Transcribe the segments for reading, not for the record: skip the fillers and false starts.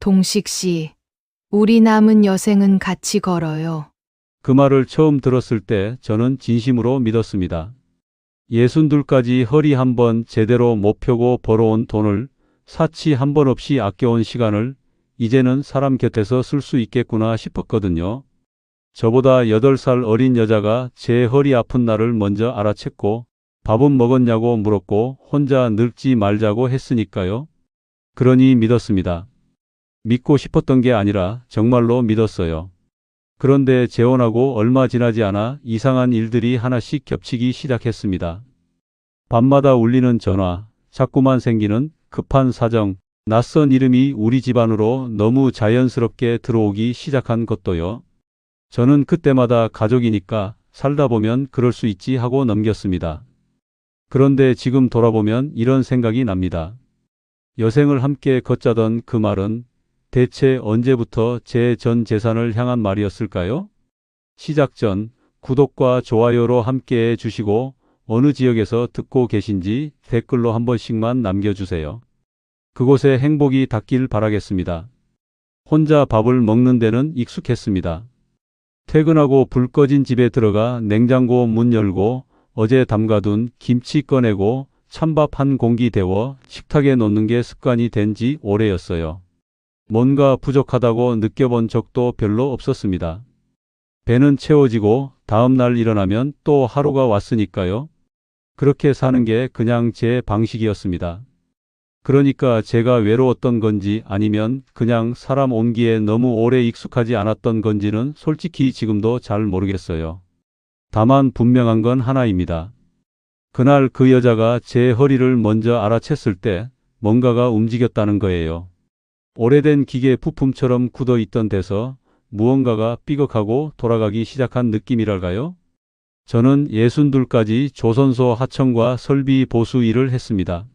동식 씨, 우리 남은 여생은 같이 걸어요. 그 말을 처음 들었을 때 저는 진심으로 믿었습니다. 62까지 허리 한번 제대로 못 펴고 벌어온 돈을, 사치 한 번 없이 아껴온 시간을 이제는 사람 곁에서 쓸 수 있겠구나 싶었거든요. 저보다 8살 어린 여자가 제 허리 아픈 날을 먼저 알아챘고 밥은 먹었냐고 물었고 혼자 늙지 말자고 했으니까요. 그러니 믿었습니다. 믿고 싶었던 게 아니라 정말로 믿었어요. 그런데 재혼하고 얼마 지나지 않아 이상한 일들이 하나씩 겹치기 시작했습니다. 밤마다 울리는 전화, 자꾸만 생기는 급한 사정, 낯선 이름이 우리 집안으로 너무 자연스럽게 들어오기 시작한 것도요. 저는 그때마다 가족이니까 살다 보면 그럴 수 있지 하고 넘겼습니다. 그런데 지금 돌아보면 이런 생각이 납니다. 여생을 함께 걷자던 그 말은 대체 언제부터 제 전 재산을 향한 말이었을까요? 시작 전 구독과 좋아요로 함께해 주시고 어느 지역에서 듣고 계신지 댓글로 한 번씩만 남겨주세요. 그곳에 행복이 닿길 바라겠습니다. 혼자 밥을 먹는 데는 익숙했습니다. 퇴근하고 불 꺼진 집에 들어가 냉장고 문 열고 어제 담가둔 김치 꺼내고 찬밥 한 공기 데워 식탁에 놓는 게 습관이 된 지 오래였어요. 뭔가 부족하다고 느껴본 적도 별로 없었습니다. 배는 채워지고 다음 날 일어나면 또 하루가 왔으니까요. 그렇게 사는 게 그냥 제 방식이었습니다. 그러니까 제가 외로웠던 건지 아니면 그냥 사람 온기에 너무 오래 익숙하지 않았던 건지는 솔직히 지금도 잘 모르겠어요. 다만 분명한 건 하나입니다. 그날 그 여자가 제 허리를 먼저 알아챘을 때 뭔가가 움직였다는 거예요. 오래된 기계 부품처럼 굳어 있던 데서 무언가가 삐걱하고 돌아가기 시작한 느낌이랄까요? 저는 62까지 조선소 하청과 설비 보수 일을 했습니다.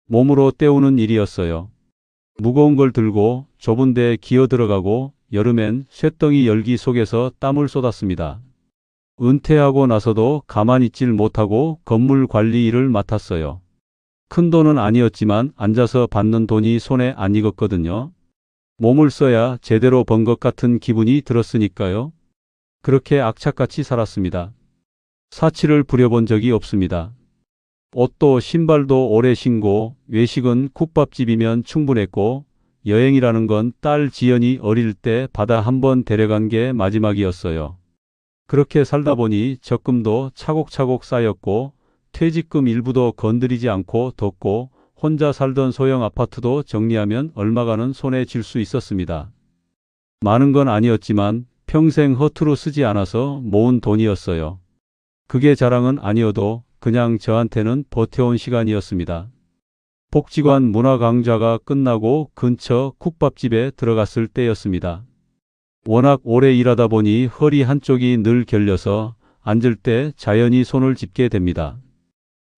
몸으로 때우는 일이었어요. 무거운 걸 들고 좁은 데 기어 들어가고 여름엔 쇳덩이 열기 속에서 땀을 쏟았습니다. 은퇴하고 나서도 가만히 있질 못하고 건물 관리 일을 맡았어요. 큰 돈은 아니었지만 앉아서 받는 돈이 손에 안 익었거든요. 몸을 써야 제대로 번 것 같은 기분이 들었으니까요. 그렇게 악착같이 살았습니다. 사치를 부려본 적이 없습니다. 옷도 신발도 오래 신고 외식은 국밥집이면 충분했고 여행이라는 건 딸 지연이 어릴 때 바다 한번 데려간 게 마지막이었어요. 그렇게 살다 보니 적금도 차곡차곡 쌓였고 퇴직금 일부도 건드리지 않고 뒀고 혼자 살던 소형 아파트도 정리하면 얼마가는 손에 쥘 수 있었습니다. 많은 건 아니었지만 평생 허투루 쓰지 않아서 모은 돈이었어요. 그게 자랑은 아니어도 그냥 저한테는 버텨온 시간이었습니다. 복지관 문화 강좌가 끝나고 근처 국밥집에 들어갔을 때였습니다. 워낙 오래 일하다 보니 허리 한쪽이 늘 결려서 앉을 때 자연히 손을 짚게 됩니다.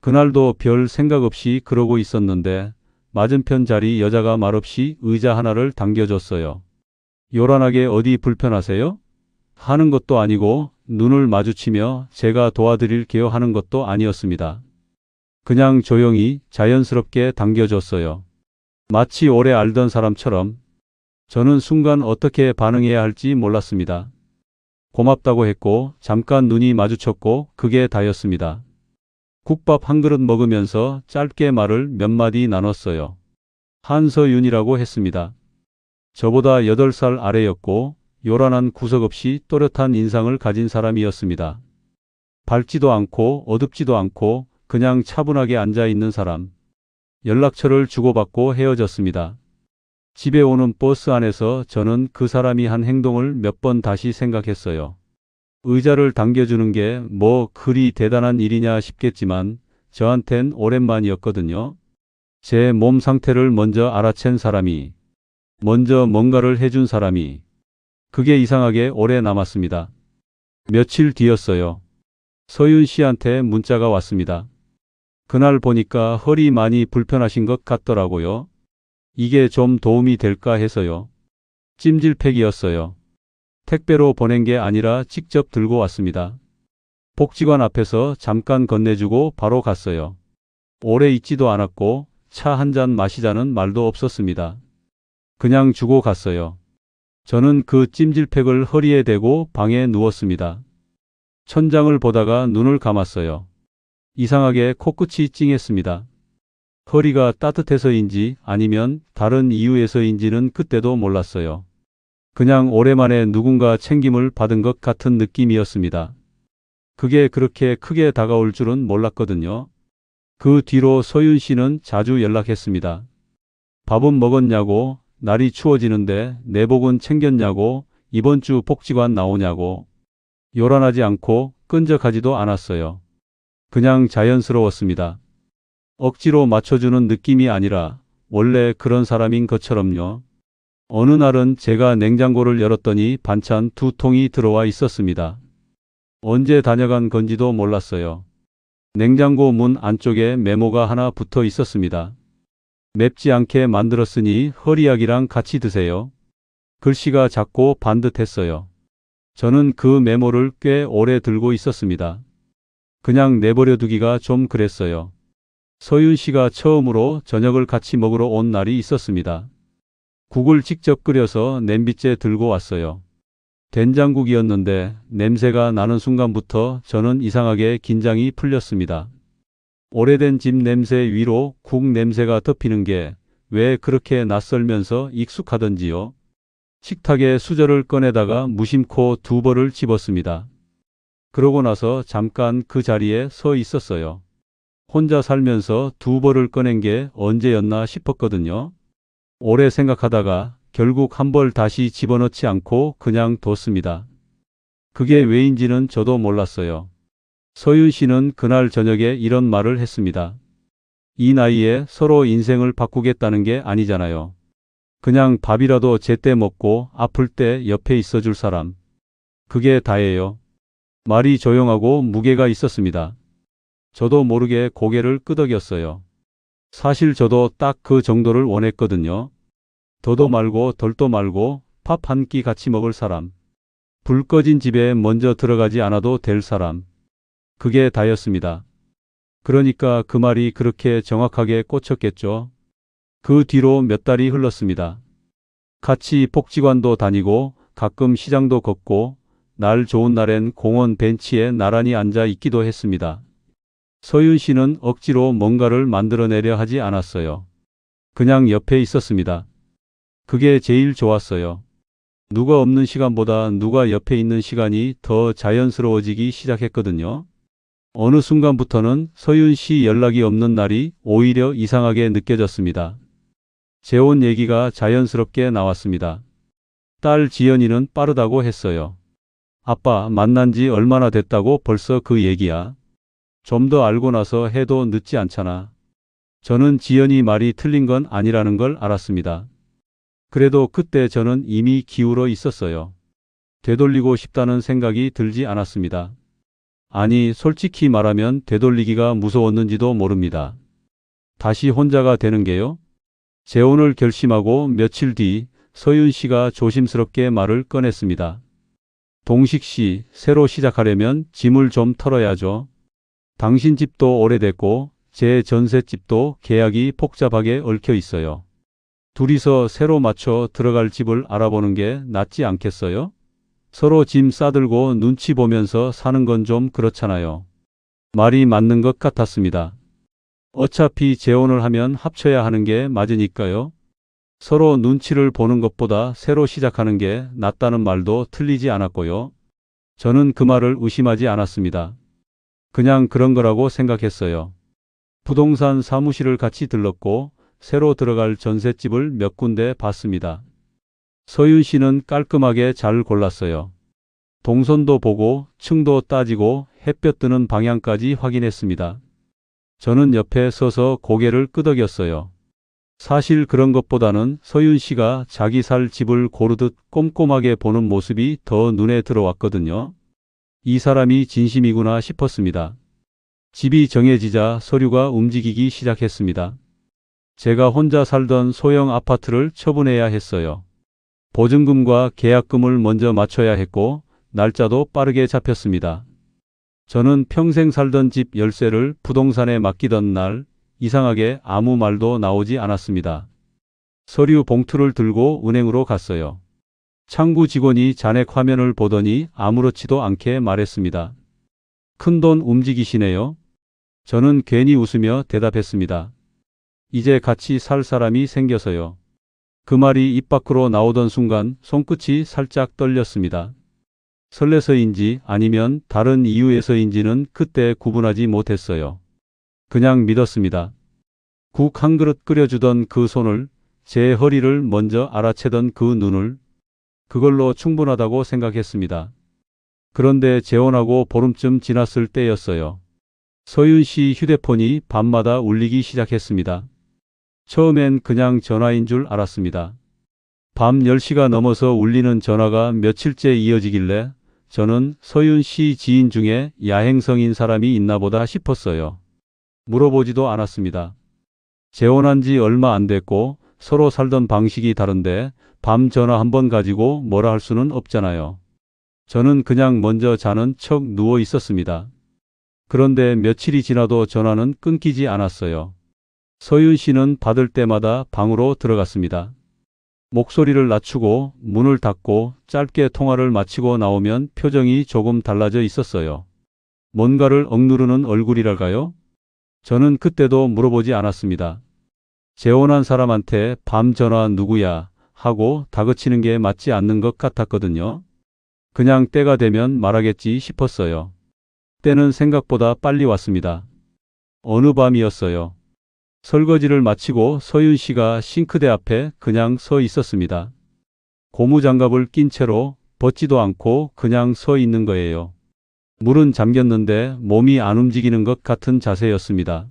그날도 별 생각 없이 그러고 있었는데 맞은편 자리 여자가 말없이 의자 하나를 당겨줬어요. 요란하게 어디 불편하세요? 하는 것도 아니고 눈을 마주치며 제가 도와드릴게요 하는 것도 아니었습니다. 그냥 조용히 자연스럽게 당겨줬어요. 마치 오래 알던 사람처럼. 저는 순간 어떻게 반응해야 할지 몰랐습니다. 고맙다고 했고 잠깐 눈이 마주쳤고 그게 다였습니다. 국밥 한 그릇 먹으면서 짧게 말을 몇 마디 나눴어요. 한서윤이라고 했습니다. 저보다 8살 아래였고 요란한 구석 없이 또렷한 인상을 가진 사람이었습니다. 밝지도 않고 어둡지도 않고 그냥 차분하게 앉아있는 사람. 연락처를 주고받고 헤어졌습니다. 집에 오는 버스 안에서 저는 그 사람이 한 행동을 몇 번 다시 생각했어요. 의자를 당겨주는 게 뭐 그리 대단한 일이냐 싶겠지만 저한텐 오랜만이었거든요. 제 몸 상태를 먼저 알아챈 사람이, 먼저 뭔가를 해준 사람이. 그게 이상하게 오래 남았습니다. 며칠 뒤였어요. 서윤 씨한테 문자가 왔습니다. 그날 보니까 허리 많이 불편하신 것 같더라고요. 이게 좀 도움이 될까 해서요. 찜질팩이었어요. 택배로 보낸 게 아니라 직접 들고 왔습니다. 복지관 앞에서 잠깐 건네주고 바로 갔어요. 오래 있지도 않았고 차 한 잔 마시자는 말도 없었습니다. 그냥 주고 갔어요. 저는 그 찜질팩을 허리에 대고 방에 누웠습니다. 천장을 보다가 눈을 감았어요. 이상하게 코끝이 찡했습니다. 허리가 따뜻해서인지 아니면 다른 이유에서인지는 그때도 몰랐어요. 그냥 오랜만에 누군가 챙김을 받은 것 같은 느낌이었습니다. 그게 그렇게 크게 다가올 줄은 몰랐거든요. 그 뒤로 소윤 씨는 자주 연락했습니다. 밥은 먹었냐고, 날이 추워지는데 내복은 챙겼냐고, 이번 주 복지관 나오냐고. 요란하지 않고 끈적하지도 않았어요. 그냥 자연스러웠습니다. 억지로 맞춰주는 느낌이 아니라 원래 그런 사람인 것처럼요. 어느 날은 제가 냉장고를 열었더니 반찬 2통이 들어와 있었습니다. 언제 다녀간 건지도 몰랐어요. 냉장고 문 안쪽에 메모가 하나 붙어 있었습니다. 맵지 않게 만들었으니 허리약이랑 같이 드세요. 글씨가 작고 반듯했어요. 저는 그 메모를 꽤 오래 들고 있었습니다. 그냥 내버려 두기가 좀 그랬어요. 서윤 씨가 처음으로 저녁을 같이 먹으러 온 날이 있었습니다. 국을 직접 끓여서 냄비째 들고 왔어요. 된장국이었는데 냄새가 나는 순간부터 저는 이상하게 긴장이 풀렸습니다. 오래된 집 냄새 위로 국 냄새가 덮이는 게 왜 그렇게 낯설면서 익숙하던지요. 식탁에 수저를 꺼내다가 무심코 2벌을 집었습니다. 그러고 나서 잠깐 그 자리에 서 있었어요. 혼자 살면서 2벌을 꺼낸 게 언제였나 싶었거든요. 오래 생각하다가 결국 1벌 다시 집어넣지 않고 그냥 뒀습니다. 그게 왜인지는 저도 몰랐어요. 서윤 씨는 그날 저녁에 이런 말을 했습니다. 이 나이에 서로 인생을 바꾸겠다는 게 아니잖아요. 그냥 밥이라도 제때 먹고 아플 때 옆에 있어줄 사람. 그게 다예요. 말이 조용하고 무게가 있었습니다. 저도 모르게 고개를 끄덕였어요. 사실 저도 딱 그 정도를 원했거든요. 더도 말고 덜도 말고 밥 한 끼 같이 먹을 사람. 불 꺼진 집에 먼저 들어가지 않아도 될 사람. 그게 다였습니다. 그러니까 그 말이 그렇게 정확하게 꽂혔겠죠. 그 뒤로 몇 달이 흘렀습니다. 같이 복지관도 다니고 가끔 시장도 걷고 날 좋은 날엔 공원 벤치에 나란히 앉아 있기도 했습니다. 서윤 씨는 억지로 뭔가를 만들어내려 하지 않았어요. 그냥 옆에 있었습니다. 그게 제일 좋았어요. 누가 없는 시간보다 누가 옆에 있는 시간이 더 자연스러워지기 시작했거든요. 어느 순간부터는 서윤 씨 연락이 없는 날이 오히려 이상하게 느껴졌습니다. 재혼 얘기가 자연스럽게 나왔습니다. 딸 지연이는 빠르다고 했어요. 아빠 만난 지 얼마나 됐다고 벌써 그 얘기야. 좀 더 알고 나서 해도 늦지 않잖아. 저는 지연이 말이 틀린 건 아니라는 걸 알았습니다. 그래도 그때 저는 이미 기울어 있었어요. 되돌리고 싶다는 생각이 들지 않았습니다. 아니, 솔직히 말하면 되돌리기가 무서웠는지도 모릅니다. 다시 혼자가 되는 게요? 재혼을 결심하고 며칠 뒤 서윤 씨가 조심스럽게 말을 꺼냈습니다. 동식 씨, 새로 시작하려면 짐을 좀 털어야죠. 당신 집도 오래됐고 제 전셋집도 계약이 복잡하게 얽혀 있어요. 둘이서 새로 맞춰 들어갈 집을 알아보는 게 낫지 않겠어요? 서로 짐 싸들고 눈치 보면서 사는 건 좀 그렇잖아요. 말이 맞는 것 같았습니다. 어차피 재혼을 하면 합쳐야 하는 게 맞으니까요. 서로 눈치를 보는 것보다 새로 시작하는 게 낫다는 말도 틀리지 않았고요. 저는 그 말을 의심하지 않았습니다. 그냥 그런 거라고 생각했어요. 부동산 사무실을 같이 들렀고 새로 들어갈 전셋집을 몇 군데 봤습니다. 서윤 씨는 깔끔하게 잘 골랐어요. 동선도 보고 층도 따지고 햇볕 드는 방향까지 확인했습니다. 저는 옆에 서서 고개를 끄덕였어요. 사실 그런 것보다는 서윤 씨가 자기 살 집을 고르듯 꼼꼼하게 보는 모습이 더 눈에 들어왔거든요. 이 사람이 진심이구나 싶었습니다. 집이 정해지자 서류가 움직이기 시작했습니다. 제가 혼자 살던 소형 아파트를 처분해야 했어요. 보증금과 계약금을 먼저 맞춰야 했고 날짜도 빠르게 잡혔습니다. 저는 평생 살던 집 열쇠를 부동산에 맡기던 날 이상하게 아무 말도 나오지 않았습니다. 서류 봉투를 들고 은행으로 갔어요. 창구 직원이 잔액 화면을 보더니 아무렇지도 않게 말했습니다. 큰돈 움직이시네요. 저는 괜히 웃으며 대답했습니다. 이제 같이 살 사람이 생겨서요. 그 말이 입 밖으로 나오던 순간 손끝이 살짝 떨렸습니다. 설레서인지 아니면 다른 이유에서인지는 그때 구분하지 못했어요. 그냥 믿었습니다. 국 한 그릇 끓여주던 그 손을, 제 허리를 먼저 알아채던 그 눈을, 그걸로 충분하다고 생각했습니다. 그런데 재혼하고 보름쯤 지났을 때였어요. 서윤 씨 휴대폰이 밤마다 울리기 시작했습니다. 처음엔 그냥 전화인 줄 알았습니다. 밤 10시가 넘어서 울리는 전화가 며칠째 이어지길래 저는 서윤 씨 지인 중에 야행성인 사람이 있나 보다 싶었어요. 물어보지도 않았습니다. 재혼한 지 얼마 안 됐고 서로 살던 방식이 다른데 밤 전화 한 번 가지고 뭐라 할 수는 없잖아요. 저는 그냥 먼저 자는 척 누워 있었습니다. 그런데 며칠이 지나도 전화는 끊기지 않았어요. 서윤 씨는 받을 때마다 방으로 들어갔습니다. 목소리를 낮추고 문을 닫고 짧게 통화를 마치고 나오면 표정이 조금 달라져 있었어요. 뭔가를 억누르는 얼굴이랄까요? 저는 그때도 물어보지 않았습니다. 재혼한 사람한테 밤 전화 누구야 하고 다그치는 게 맞지 않는 것 같았거든요. 그냥 때가 되면 말하겠지 싶었어요. 때는 생각보다 빨리 왔습니다. 어느 밤이었어요. 설거지를 마치고 서윤 씨가 싱크대 앞에 그냥 서 있었습니다. 고무장갑을 낀 채로 벗지도 않고 그냥 서 있는 거예요. 물은 잠겼는데 몸이 안 움직이는 것 같은 자세였습니다.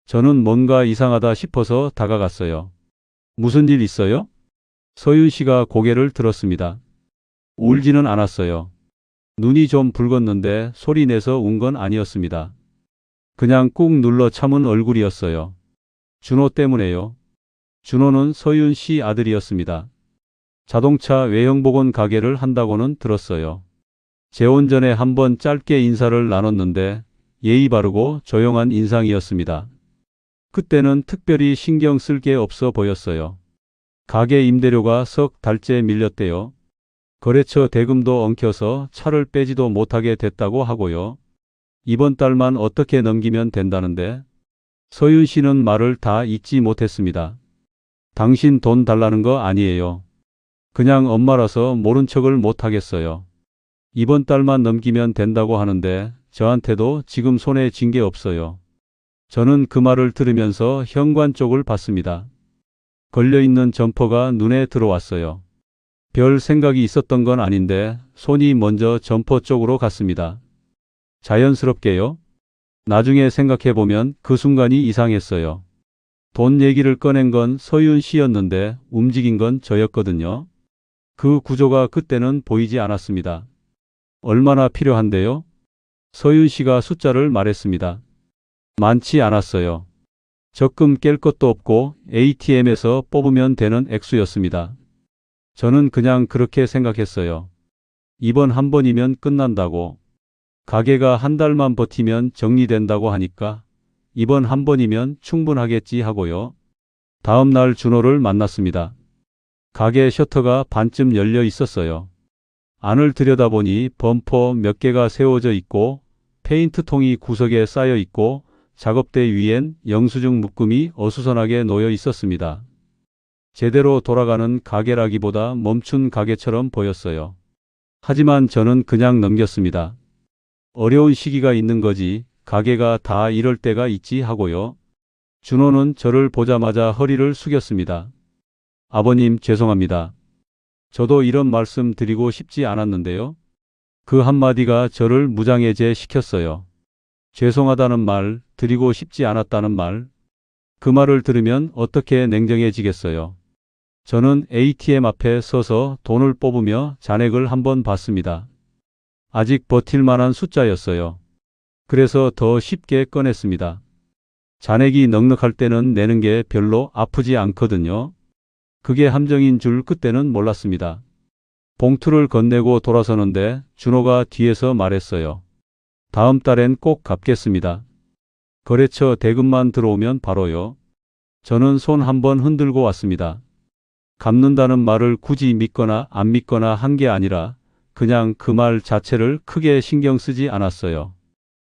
저는 뭔가 이상하다 싶어서 다가갔어요. 무슨 일 있어요? 서윤 씨가 고개를 들었습니다. 울지는 않았어요. 눈이 좀 붉었는데 소리 내서 운 건 아니었습니다. 그냥 꾹 눌러 참은 얼굴이었어요. 준호 때문에요. 준호는 서윤 씨 아들이었습니다. 자동차 외형복원 가게를 한다고는 들었어요. 재혼 전에 한번 짧게 인사를 나눴는데 예의 바르고 조용한 인상이었습니다. 그때는 특별히 신경 쓸 게 없어 보였어요. 가게 임대료가 석 달째 밀렸대요. 거래처 대금도 엉켜서 차를 빼지도 못하게 됐다고 하고요. 이번 달만 어떻게 넘기면 된다는데. 서윤 씨는 말을 다 잊지 못했습니다. 당신 돈 달라는 거 아니에요. 그냥 엄마라서 모른 척을 못하겠어요. 이번 달만 넘기면 된다고 하는데 저한테도 지금 손에 쥔 게 없어요. 저는 그 말을 들으면서 현관 쪽을 봤습니다. 걸려있는 점퍼가 눈에 들어왔어요. 별 생각이 있었던 건 아닌데 손이 먼저 점퍼 쪽으로 갔습니다. 자연스럽게요. 나중에 생각해보면 그 순간이 이상했어요. 돈 얘기를 꺼낸 건 서윤 씨였는데 움직인 건 저였거든요. 그 구조가 그때는 보이지 않았습니다. 얼마나 필요한데요? 서윤 씨가 숫자를 말했습니다. 많지 않았어요. 적금 깰 것도 없고 ATM에서 뽑으면 되는 액수였습니다. 저는 그냥 그렇게 생각했어요. 이번 한 번이면 끝난다고. 가게가 한 달만 버티면 정리된다고 하니까 이번 한 번이면 충분하겠지 하고요. 다음 날 준호를 만났습니다. 가게 셔터가 반쯤 열려 있었어요. 안을 들여다보니 범퍼 몇 개가 세워져 있고 페인트통이 구석에 쌓여 있고 작업대 위엔 영수증 묶음이 어수선하게 놓여 있었습니다. 제대로 돌아가는 가게라기보다 멈춘 가게처럼 보였어요. 하지만 저는 그냥 넘겼습니다. 어려운 시기가 있는 거지 가게가 다 이럴 때가 있지 하고요. 준호는 저를 보자마자 허리를 숙였습니다. 아버님 죄송합니다. 저도 이런 말씀 드리고 싶지 않았는데요. 그 한마디가 저를 무장해제 시켰어요. 죄송하다는 말, 드리고 싶지 않았다는 말. 그 말을 들으면 어떻게 냉정해지겠어요. 저는 ATM 앞에 서서 돈을 뽑으며 잔액을 한번 봤습니다. 아직 버틸 만한 숫자였어요. 그래서 더 쉽게 꺼냈습니다. 잔액이 넉넉할 때는 내는 게 별로 아프지 않거든요. 그게 함정인 줄 그때는 몰랐습니다. 봉투를 건네고 돌아서는데 준호가 뒤에서 말했어요. 다음 달엔 꼭 갚겠습니다. 거래처 대금만 들어오면 바로요. 저는 손 한번 흔들고 왔습니다. 갚는다는 말을 굳이 믿거나 안 믿거나 한 게 아니라 그냥 그 말 자체를 크게 신경 쓰지 않았어요.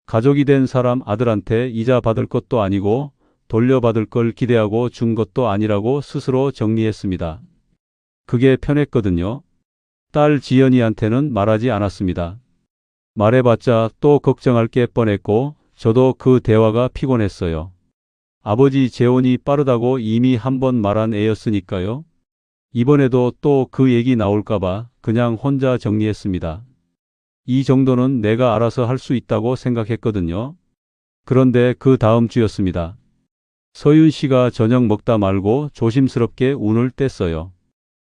가족이 된 사람 아들한테 이자 받을 것도 아니고 돌려받을 걸 기대하고 준 것도 아니라고 스스로 정리했습니다. 그게 편했거든요. 딸 지연이한테는 말하지 않았습니다. 말해봤자 또 걱정할 게 뻔했고 저도 그 대화가 피곤했어요. 아버지 재혼이 빠르다고 이미 한 번 말한 애였으니까요. 이번에도 또 그 얘기 나올까봐 그냥 혼자 정리했습니다. 이 정도는 내가 알아서 할 수 있다고 생각했거든요. 그런데 그 다음 주였습니다. 서윤 씨가 저녁 먹다 말고 조심스럽게 운을 뗐어요.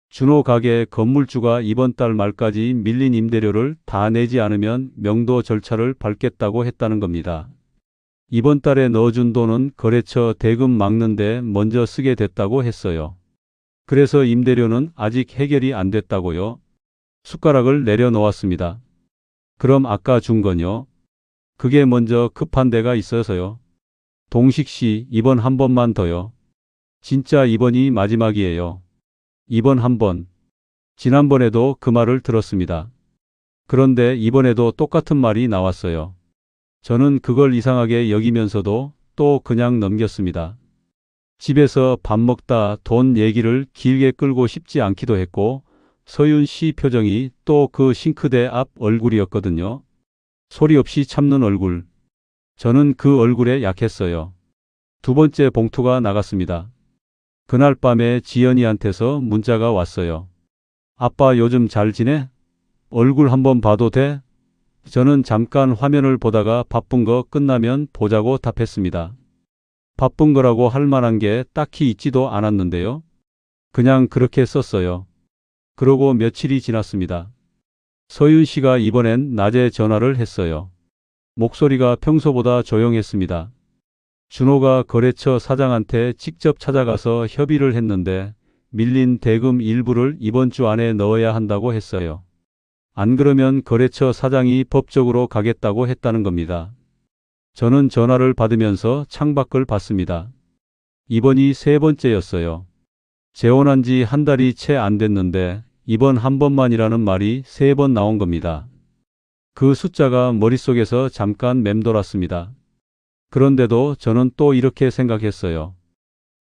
준호 가게 건물주가 이번 달 말까지 밀린 임대료를 다 내지 않으면 명도 절차를 밟겠다고 했다는 겁니다. 이번 달에 넣어준 돈은 거래처 대금 막는데 먼저 쓰게 됐다고 했어요. 그래서 임대료는 아직 해결이 안 됐다고요. 숟가락을 내려놓았습니다. 그럼 아까 준 건요? 그게 먼저 급한 데가 있어서요. 동식 씨, 이번 한 번만 더요. 진짜 이번이 마지막이에요. 이번 한 번. 지난번에도 그 말을 들었습니다. 그런데 이번에도 똑같은 말이 나왔어요. 저는 그걸 이상하게 여기면서도 또 그냥 넘겼습니다. 집에서 밥 먹다 돈 얘기를 길게 끌고 싶지 않기도 했고 서윤 씨 표정이 또 그 싱크대 앞 얼굴이었거든요. 소리 없이 참는 얼굴. 저는 그 얼굴에 약했어요. 두 번째 봉투가 나갔습니다. 그날 밤에 지연이한테서 문자가 왔어요. 아빠 요즘 잘 지내? 얼굴 한번 봐도 돼? 저는 잠깐 화면을 보다가 바쁜 거 끝나면 보자고 답했습니다. 바쁜 거라고 할 만한 게 딱히 있지도 않았는데요. 그냥 그렇게 썼어요. 그러고 며칠이 지났습니다. 서윤 씨가 이번엔 낮에 전화를 했어요. 목소리가 평소보다 조용했습니다. 준호가 거래처 사장한테 직접 찾아가서 협의를 했는데 밀린 대금 일부를 이번 주 안에 넣어야 한다고 했어요. 안 그러면 거래처 사장이 법적으로 가겠다고 했다는 겁니다. 저는 전화를 받으면서 창밖을 봤습니다. 이번이 세 번째였어요. 재혼한 지 한 달이 채 안 됐는데 이번 한 번만이라는 말이 세 번 나온 겁니다. 그 숫자가 머릿속에서 잠깐 맴돌았습니다. 그런데도 저는 또 이렇게 생각했어요.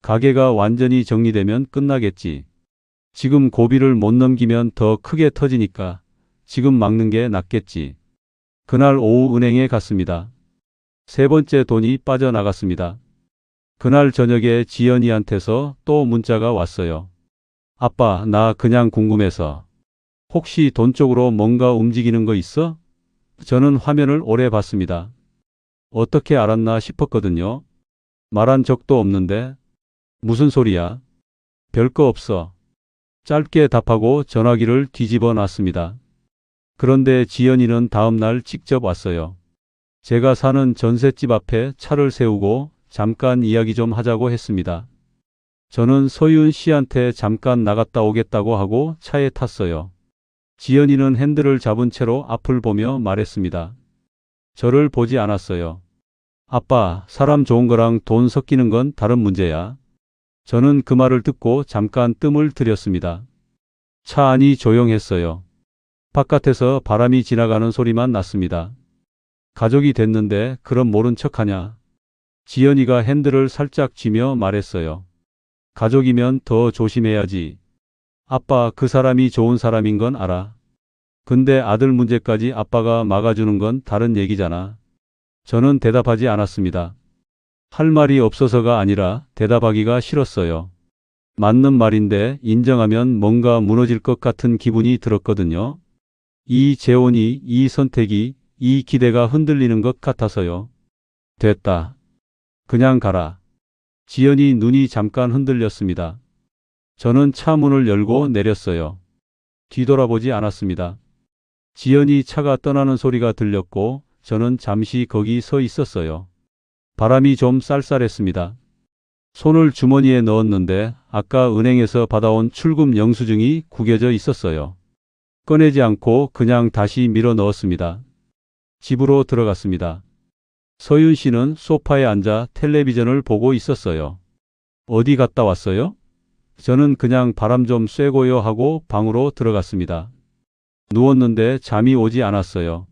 가게가 완전히 정리되면 끝나겠지. 지금 고비를 못 넘기면 더 크게 터지니까 지금 막는 게 낫겠지. 그날 오후 은행에 갔습니다. 세 번째 돈이 빠져나갔습니다. 그날 저녁에 지연이한테서 또 문자가 왔어요. 아빠, 나 그냥 궁금해서. 혹시 돈 쪽으로 뭔가 움직이는 거 있어? 저는 화면을 오래 봤습니다. 어떻게 알았나 싶었거든요. 말한 적도 없는데. 무슨 소리야? 별거 없어. 짧게 답하고 전화기를 뒤집어 놨습니다. 그런데 지연이는 다음 날 직접 왔어요. 제가 사는 전셋집 앞에 차를 세우고 잠깐 이야기 좀 하자고 했습니다. 저는 서윤 씨한테 잠깐 나갔다 오겠다고 하고 차에 탔어요. 지연이는 핸들을 잡은 채로 앞을 보며 말했습니다. 저를 보지 않았어요. 아빠, 사람 좋은 거랑 돈 섞이는 건 다른 문제야. 저는 그 말을 듣고 잠깐 뜸을 들였습니다. 차 안이 조용했어요. 바깥에서 바람이 지나가는 소리만 났습니다. 가족이 됐는데 그럼 모른 척하냐. 지연이가 핸들을 살짝 쥐며 말했어요. 가족이면 더 조심해야지. 아빠, 그 사람이 좋은 사람인 건 알아. 근데 아들 문제까지 아빠가 막아주는 건 다른 얘기잖아. 저는 대답하지 않았습니다. 할 말이 없어서가 아니라 대답하기가 싫었어요. 맞는 말인데 인정하면 뭔가 무너질 것 같은 기분이 들었거든요. 이 재혼이, 이 선택이, 이 기대가 흔들리는 것 같아서요. 됐다. 그냥 가라. 지연이 눈이 잠깐 흔들렸습니다. 저는 차 문을 열고 내렸어요. 뒤돌아보지 않았습니다. 지연이 차가 떠나는 소리가 들렸고 저는 잠시 거기 서 있었어요. 바람이 좀 쌀쌀했습니다. 손을 주머니에 넣었는데 아까 은행에서 받아온 출금 영수증이 구겨져 있었어요. 꺼내지 않고 그냥 다시 밀어 넣었습니다. 집으로 들어갔습니다. 서윤 씨는 소파에 앉아 텔레비전을 보고 있었어요. 어디 갔다 왔어요? 저는 그냥 바람 좀 쐬고요 하고 방으로 들어갔습니다. 누웠는데 잠이 오지 않았어요.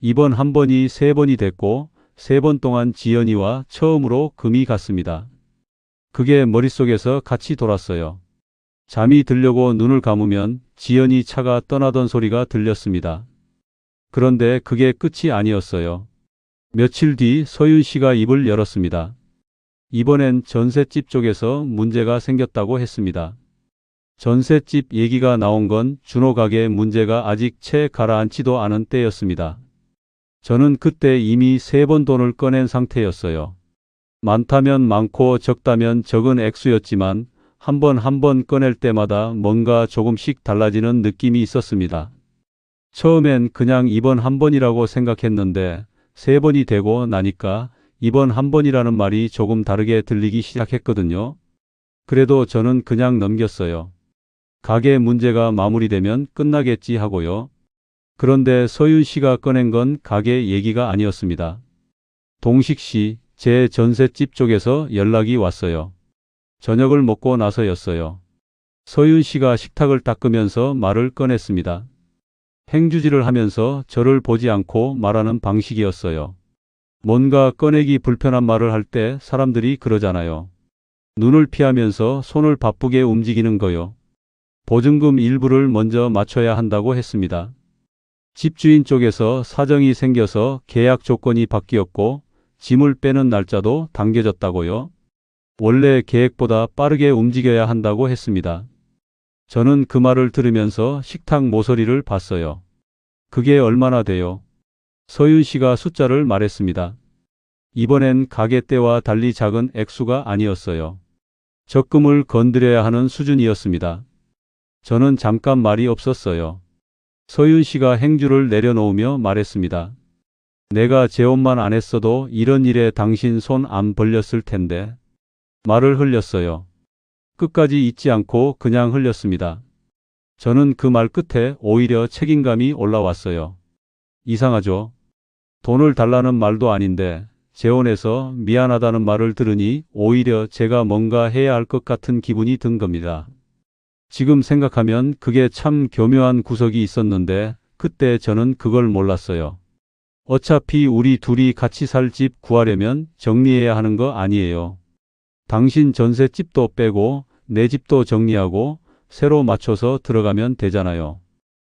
이번 한 번이 세 번이 됐고 3번 동안 지연이와 처음으로 금이 갔습니다. 그게 머릿속에서 같이 돌았어요. 잠이 들려고 눈을 감으면 지연이 차가 떠나던 소리가 들렸습니다. 그런데 그게 끝이 아니었어요. 며칠 뒤 서윤 씨가 입을 열었습니다. 이번엔 전셋집 쪽에서 문제가 생겼다고 했습니다. 전셋집 얘기가 나온 건 준호 가게 문제가 아직 채 가라앉지도 않은 때였습니다. 저는 그때 이미 3번 돈을 꺼낸 상태였어요. 많다면 많고 적다면 적은 액수였지만 한 번 꺼낼 때마다 뭔가 조금씩 달라지는 느낌이 있었습니다. 처음엔 그냥 이번 한 번이라고 생각했는데 3번이 되고 나니까 이번 한 번이라는 말이 조금 다르게 들리기 시작했거든요. 그래도 저는 그냥 넘겼어요. 가게 문제가 마무리되면 끝나겠지 하고요. 그런데 서윤 씨가 꺼낸 건 가게 얘기가 아니었습니다. 동식 씨, 제 전셋집 쪽에서 연락이 왔어요. 저녁을 먹고 나서였어요. 서윤 씨가 식탁을 닦으면서 말을 꺼냈습니다. 행주질을 하면서 저를 보지 않고 말하는 방식이었어요. 뭔가 꺼내기 불편한 말을 할 때 사람들이 그러잖아요. 눈을 피하면서 손을 바쁘게 움직이는 거요. 보증금 일부를 먼저 맞춰야 한다고 했습니다. 집주인 쪽에서 사정이 생겨서 계약 조건이 바뀌었고 짐을 빼는 날짜도 당겨졌다고요. 원래 계획보다 빠르게 움직여야 한다고 했습니다. 저는 그 말을 들으면서 식탁 모서리를 봤어요. 그게 얼마나 돼요? 서윤 씨가 숫자를 말했습니다. 이번엔 가게 때와 달리 작은 액수가 아니었어요. 적금을 건드려야 하는 수준이었습니다. 저는 잠깐 말이 없었어요. 서윤 씨가 행주를 내려놓으며 말했습니다. 내가 재혼만 안 했어도 이런 일에 당신 손 안 벌렸을 텐데. 말을 흘렸어요. 끝까지 잊지 않고 그냥 흘렸습니다. 저는 그 말 끝에 오히려 책임감이 올라왔어요. 이상하죠? 돈을 달라는 말도 아닌데 재혼해서 미안하다는 말을 들으니 오히려 제가 뭔가 해야 할 것 같은 기분이 든 겁니다. 지금 생각하면 그게 참 교묘한 구석이 있었는데 그때 저는 그걸 몰랐어요. 어차피 우리 둘이 같이 살 집 구하려면 정리해야 하는 거 아니에요. 당신 전셋집도 빼고 내 집도 정리하고 새로 맞춰서 들어가면 되잖아요.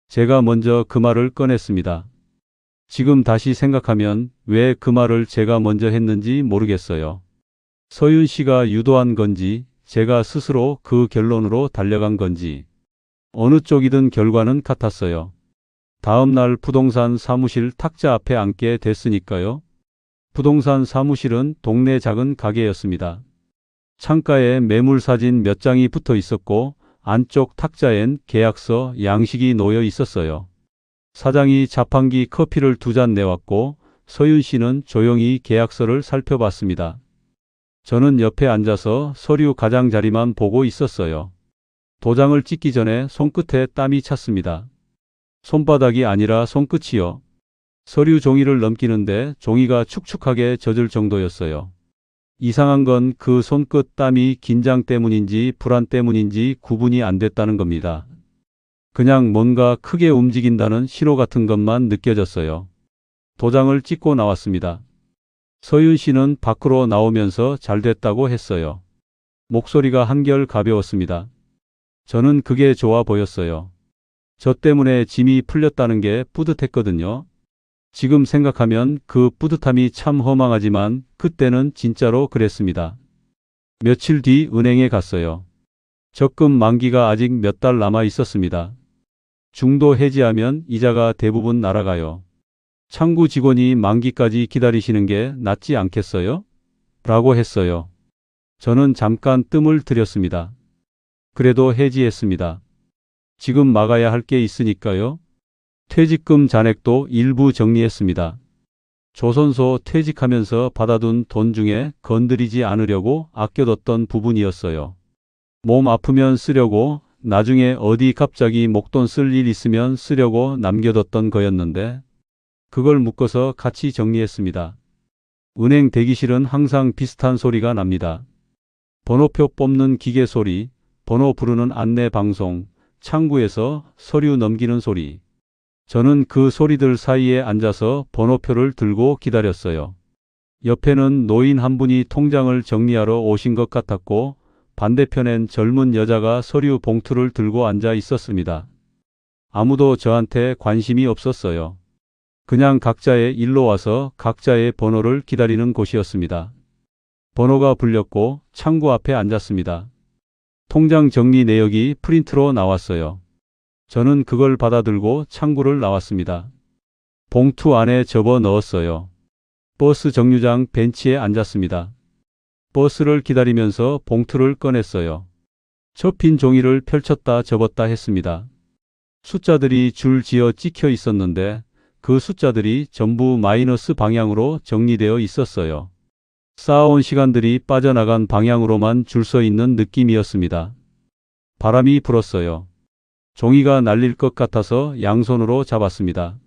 제가 먼저 그 말을 꺼냈습니다. 지금 다시 생각하면 왜 그 말을 제가 먼저 했는지 모르겠어요. 서윤 씨가 유도한 건지 제가 스스로 그 결론으로 달려간 건지 어느 쪽이든 결과는 같았어요. 다음 날 부동산 사무실 탁자 앞에 앉게 됐으니까요. 부동산 사무실은 동네 작은 가게였습니다. 창가에 매물 사진 몇 장이 붙어 있었고 안쪽 탁자엔 계약서, 양식이 놓여 있었어요. 사장이 자판기 커피를 2잔 내왔고 서윤 씨는 조용히 계약서를 살펴봤습니다. 저는 옆에 앉아서 서류 가장자리만 보고 있었어요. 도장을 찍기 전에 손끝에 땀이 찼습니다. 손바닥이 아니라 손끝이요. 서류 종이를 넘기는데 종이가 축축하게 젖을 정도였어요. 이상한 건 그 손끝 땀이 긴장 때문인지 불안 때문인지 구분이 안 됐다는 겁니다. 그냥 뭔가 크게 움직인다는 신호 같은 것만 느껴졌어요. 도장을 찍고 나왔습니다. 서윤 씨는 밖으로 나오면서 잘 됐다고 했어요. 목소리가 한결 가벼웠습니다. 저는 그게 좋아 보였어요. 저 때문에 짐이 풀렸다는 게 뿌듯했거든요. 지금 생각하면 그 뿌듯함이 참 허망하지만 그때는 진짜로 그랬습니다. 며칠 뒤 은행에 갔어요. 적금 만기가 아직 몇 달 남아 있었습니다. 중도 해지하면 이자가 대부분 날아가요. 창구 직원이 만기까지 기다리시는 게 낫지 않겠어요? 라고 했어요. 저는 잠깐 뜸을 들였습니다. 그래도 해지했습니다. 지금 막아야 할 게 있으니까요. 퇴직금 잔액도 일부 정리했습니다. 조선소 퇴직하면서 받아둔 돈 중에 건드리지 않으려고 아껴뒀던 부분이었어요. 몸 아프면 쓰려고, 나중에 어디 갑자기 목돈 쓸 일 있으면 쓰려고 남겨뒀던 거였는데 그걸 묶어서 같이 정리했습니다. 은행 대기실은 항상 비슷한 소리가 납니다. 번호표 뽑는 기계 소리, 번호 부르는 안내 방송, 창구에서 서류 넘기는 소리. 저는 그 소리들 사이에 앉아서 번호표를 들고 기다렸어요. 옆에는 노인 한 분이 통장을 정리하러 오신 것 같았고 반대편엔 젊은 여자가 서류 봉투를 들고 앉아 있었습니다. 아무도 저한테 관심이 없었어요. 그냥 각자의 일로 와서 각자의 번호를 기다리는 곳이었습니다. 번호가 불렸고 창구 앞에 앉았습니다. 통장 정리 내역이 프린트로 나왔어요. 저는 그걸 받아들고 창구를 나왔습니다. 봉투 안에 접어 넣었어요. 버스 정류장 벤치에 앉았습니다. 버스를 기다리면서 봉투를 꺼냈어요. 접힌 종이를 펼쳤다 접었다 했습니다. 숫자들이 줄 지어 찍혀 있었는데 그 숫자들이 전부 마이너스 방향으로 정리되어 있었어요. 쌓아온 시간들이 빠져나간 방향으로만 줄 서 있는 느낌이었습니다. 바람이 불었어요. 종이가 날릴 것 같아서 양손으로 잡았습니다.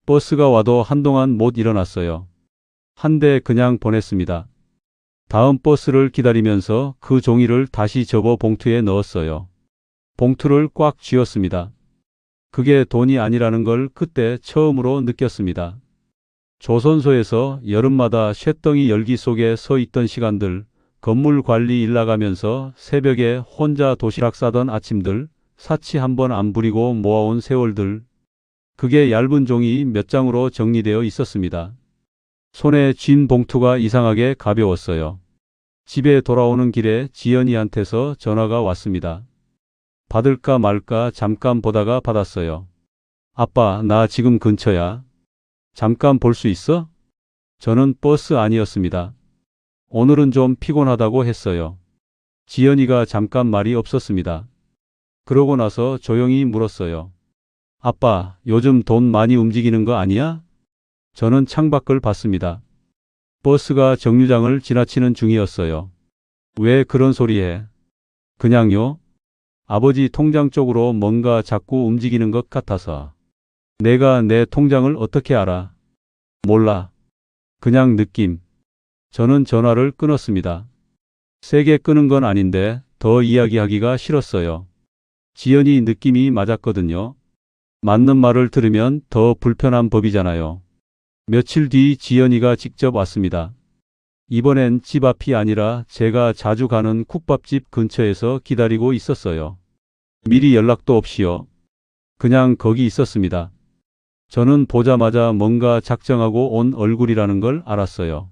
버스가 와도 한동안 못 일어났어요. 한 대 그냥 보냈습니다. 다음 버스를 기다리면서 그 종이를 다시 접어 봉투에 넣었어요. 봉투를 꽉 쥐었습니다. 그게 돈이 아니라는 걸 그때 처음으로 느꼈습니다. 조선소에서 여름마다 쇳덩이 열기 속에 서 있던 시간들, 건물 관리 일 나가면서 새벽에 혼자 도시락 싸던 아침들, 사치 한 번 안 부리고 모아온 세월들. 그게 얇은 종이 몇 장으로 정리되어 있었습니다. 손에 쥔 봉투가 이상하게 가벼웠어요. 집에 돌아오는 길에 지연이한테서 전화가 왔습니다. 받을까 말까 잠깐 보다가 받았어요. 아빠, 나 지금 근처야. 잠깐 볼 수 있어? 저는 버스 안이었습니다. 오늘은 좀 피곤하다고 했어요. 지연이가 잠깐 말이 없었습니다. 그러고 나서 조용히 물었어요. 아빠, 요즘 돈 많이 움직이는 거 아니야? 저는 창밖을 봤습니다. 버스가 정류장을 지나치는 중이었어요. 왜 그런 소리 해? 그냥요? 아버지 통장 쪽으로 뭔가 자꾸 움직이는 것 같아서. 내가 내 통장을 어떻게 알아? 몰라. 그냥 느낌. 저는 전화를 끊었습니다. 세게 끄는 건 아닌데 더 이야기하기가 싫었어요. 지연이 느낌이 맞았거든요. 맞는 말을 들으면 더 불편한 법이잖아요. 며칠 뒤 지연이가 직접 왔습니다. 이번엔 집 앞이 아니라 제가 자주 가는 국밥집 근처에서 기다리고 있었어요. 미리 연락도 없이요. 그냥 거기 있었습니다. 저는 보자마자 뭔가 작정하고 온 얼굴이라는 걸 알았어요.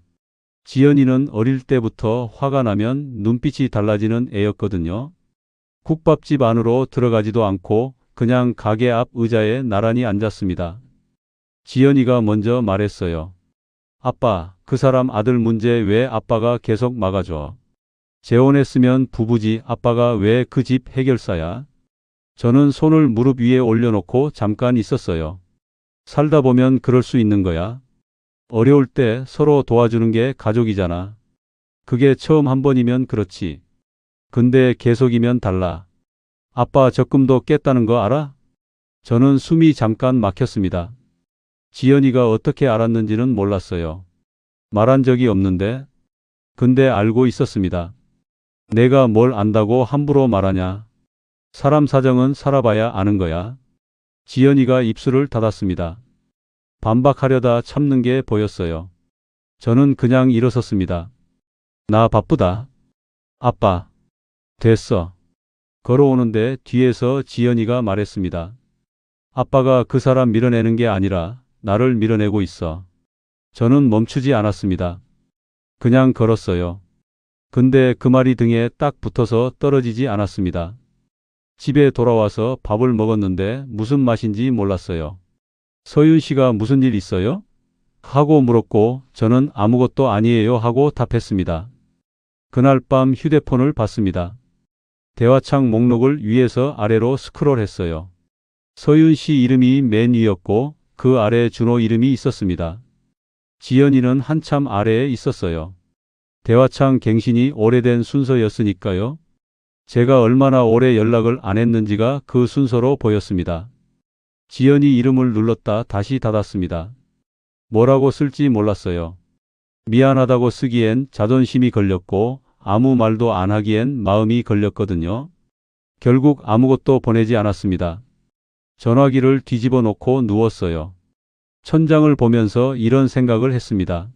지연이는 어릴 때부터 화가 나면 눈빛이 달라지는 애였거든요. 국밥집 안으로 들어가지도 않고 그냥 가게 앞 의자에 나란히 앉았습니다. 지연이가 먼저 말했어요. 아빠, 그 사람 아들 문제 왜 아빠가 계속 막아줘? 재혼했으면 부부지 아빠가 왜 그 집 해결사야? 저는 손을 무릎 위에 올려놓고 잠깐 있었어요. 살다 보면 그럴 수 있는 거야. 어려울 때 서로 도와주는 게 가족이잖아. 그게 처음 한 번이면 그렇지. 근데 계속이면 달라. 아빠 적금도 깼다는 거 알아? 저는 숨이 잠깐 막혔습니다. 지연이가 어떻게 알았는지는 몰랐어요. 말한 적이 없는데. 근데 알고 있었습니다. 내가 뭘 안다고 함부로 말하냐. 사람 사정은 살아봐야 아는 거야. 지연이가 입술을 닫았습니다. 반박하려다 참는 게 보였어요. 저는 그냥 일어섰습니다. 나 바쁘다. 아빠. 됐어. 걸어오는데 뒤에서 지연이가 말했습니다. 아빠가 그 사람 밀어내는 게 아니라 나를 밀어내고 있어. 저는 멈추지 않았습니다. 그냥 걸었어요. 근데 그 말이 등에 딱 붙어서 떨어지지 않았습니다. 집에 돌아와서 밥을 먹었는데 무슨 맛인지 몰랐어요. 서윤 씨가 무슨 일 있어요? 하고 물었고 저는 아무것도 아니에요 하고 답했습니다. 그날 밤 휴대폰을 봤습니다. 대화창 목록을 위에서 아래로 스크롤했어요. 서윤 씨 이름이 맨 위였고 그 아래 준호 이름이 있었습니다. 지연이는 한참 아래에 있었어요. 대화창 갱신이 오래된 순서였으니까요. 제가 얼마나 오래 연락을 안 했는지가 그 순서로 보였습니다. 지연이 이름을 눌렀다 다시 닫았습니다. 뭐라고 쓸지 몰랐어요. 미안하다고 쓰기엔 자존심이 걸렸고 아무 말도 안 하기엔 마음이 걸렸거든요. 결국 아무것도 보내지 않았습니다. 전화기를 뒤집어 놓고 누웠어요. 천장을 보면서 이런 생각을 했습니다.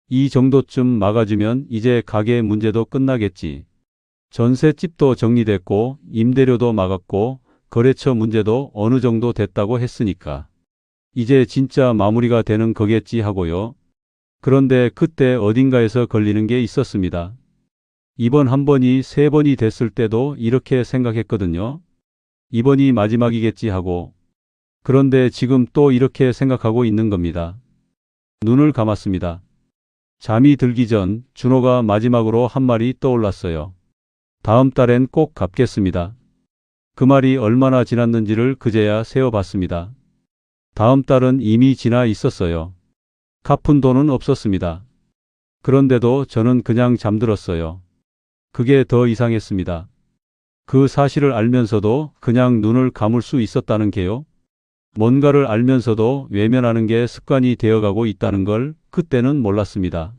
이 정도쯤 막아주면 이제 가게 문제도 끝나겠지. 전셋집도 정리됐고 임대료도 막았고 거래처 문제도 어느 정도 됐다고 했으니까 이제 진짜 마무리가 되는 거겠지 하고요. 그런데 그때 어딘가에서 걸리는 게 있었습니다. 이번 한 번이 세 번이 됐을 때도 이렇게 생각했거든요. 이번이 마지막이겠지 하고. 그런데 지금 또 이렇게 생각하고 있는 겁니다. 눈을 감았습니다. 잠이 들기 전 준호가 마지막으로 한 말이 떠올랐어요. 다음 달엔 꼭 갚겠습니다. 그 말이 얼마나 지났는지를 그제야 세어봤습니다. 다음 달은 이미 지나 있었어요. 갚은 돈은 없었습니다. 그런데도 저는 그냥 잠들었어요. 그게 더 이상했습니다. 그 사실을 알면서도 그냥 눈을 감을 수 있었다는 게요. 뭔가를 알면서도 외면하는 게 습관이 되어가고 있다는 걸 그때는 몰랐습니다.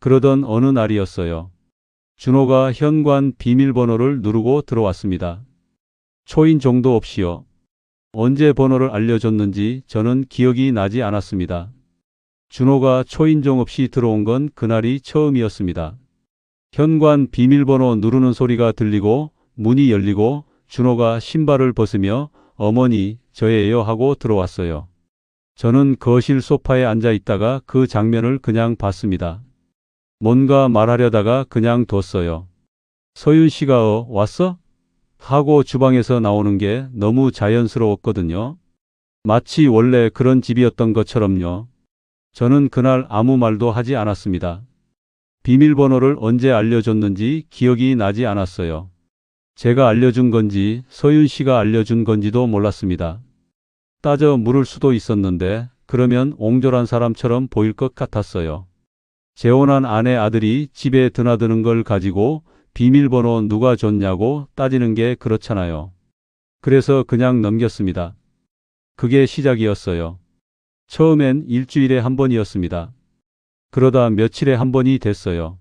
그러던 어느 날이었어요. 준호가 현관 비밀번호를 누르고 들어왔습니다. 초인종도 없이요. 언제 번호를 알려줬는지 저는 기억이 나지 않았습니다. 준호가 초인종 없이 들어온 건 그날이 처음이었습니다. 현관 비밀번호 누르는 소리가 들리고 문이 열리고 준호가 신발을 벗으며 어머니, 저예요 하고 들어왔어요. 저는 거실 소파에 앉아 있다가 그 장면을 그냥 봤습니다. 뭔가 말하려다가 그냥 뒀어요. 서윤 씨가 왔어? 하고 주방에서 나오는 게 너무 자연스러웠거든요. 마치 원래 그런 집이었던 것처럼요. 저는 그날 아무 말도 하지 않았습니다. 비밀번호를 언제 알려줬는지 기억이 나지 않았어요. 제가 알려준 건지 서윤 씨가 알려준 건지도 몰랐습니다. 따져 물을 수도 있었는데 그러면 옹졸한 사람처럼 보일 것 같았어요. 재혼한 아내 아들이 집에 드나드는 걸 가지고 비밀번호 누가 줬냐고 따지는 게 그렇잖아요. 그래서 그냥 넘겼습니다. 그게 시작이었어요. 처음엔 일주일에 한 번이었습니다. 그러다 며칠에 한 번이 됐어요.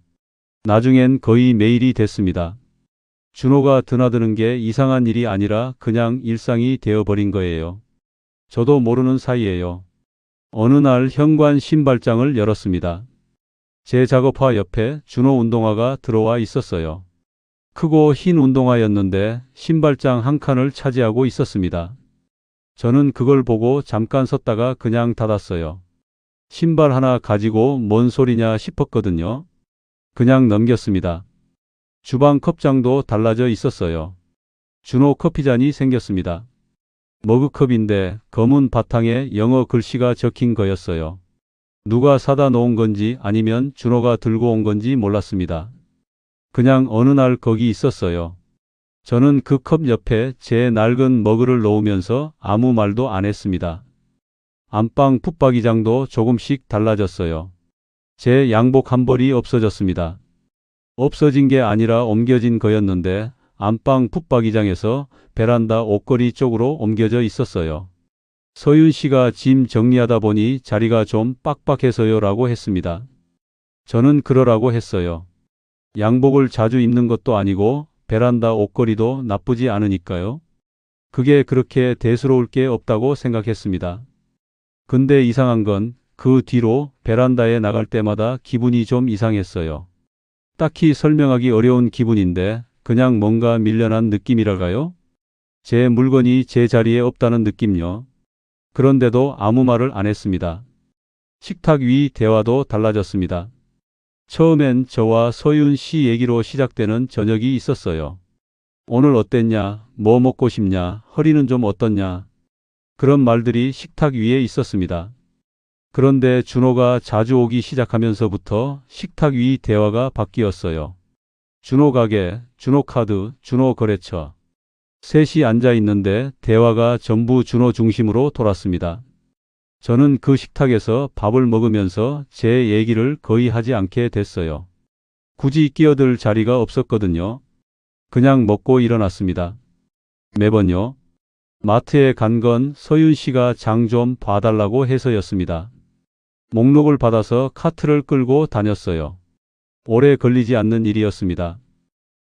나중엔 거의 매일이 됐습니다. 준호가 드나드는 게 이상한 일이 아니라 그냥 일상이 되어버린 거예요. 저도 모르는 사이에요. 어느 날 현관 신발장을 열었습니다. 제 작업화 옆에 준호 운동화가 들어와 있었어요. 크고 흰 운동화였는데 신발장 한 칸을 차지하고 있었습니다. 저는 그걸 보고 잠깐 섰다가 그냥 닫았어요. 신발 하나 가지고 뭔 소리냐 싶었거든요. 그냥 넘겼습니다. 주방 컵장도 달라져 있었어요. 준호 커피잔이 생겼습니다. 머그컵인데 검은 바탕에 영어 글씨가 적힌 거였어요. 누가 사다 놓은 건지 아니면 준호가 들고 온 건지 몰랐습니다. 그냥 어느 날 거기 있었어요. 저는 그 컵 옆에 제 낡은 머그를 놓으면서 아무 말도 안 했습니다. 안방 붙박이장도 조금씩 달라졌어요. 제 양복 한 벌이 없어졌습니다. 없어진 게 아니라 옮겨진 거였는데 안방 붙박이장에서 베란다 옷걸이 쪽으로 옮겨져 있었어요. 서윤 씨가 짐 정리하다 보니 자리가 좀 빡빡해서요 라고 했습니다. 저는 그러라고 했어요. 양복을 자주 입는 것도 아니고 베란다 옷걸이도 나쁘지 않으니까요. 그게 그렇게 대수로울 게 없다고 생각했습니다. 근데 이상한 건 그 뒤로 베란다에 나갈 때마다 기분이 좀 이상했어요. 딱히 설명하기 어려운 기분인데 그냥 뭔가 밀려난 느낌이랄까요? 제 물건이 제 자리에 없다는 느낌요. 그런데도 아무 말을 안 했습니다. 식탁 위 대화도 달라졌습니다. 처음엔 저와 서윤 씨 얘기로 시작되는 저녁이 있었어요. 오늘 어땠냐? 뭐 먹고 싶냐? 허리는 좀 어떻냐? 그런 말들이 식탁 위에 있었습니다. 그런데 준호가 자주 오기 시작하면서부터 식탁 위 대화가 바뀌었어요. 준호 가게, 준호 카드, 준호 거래처. 셋이 앉아 있는데 대화가 전부 준호 중심으로 돌았습니다. 저는 그 식탁에서 밥을 먹으면서 제 얘기를 거의 하지 않게 됐어요. 굳이 끼어들 자리가 없었거든요. 그냥 먹고 일어났습니다. 매번요. 마트에 간 건 서윤 씨가 장 좀 봐달라고 해서였습니다. 목록을 받아서 카트를 끌고 다녔어요. 오래 걸리지 않는 일이었습니다.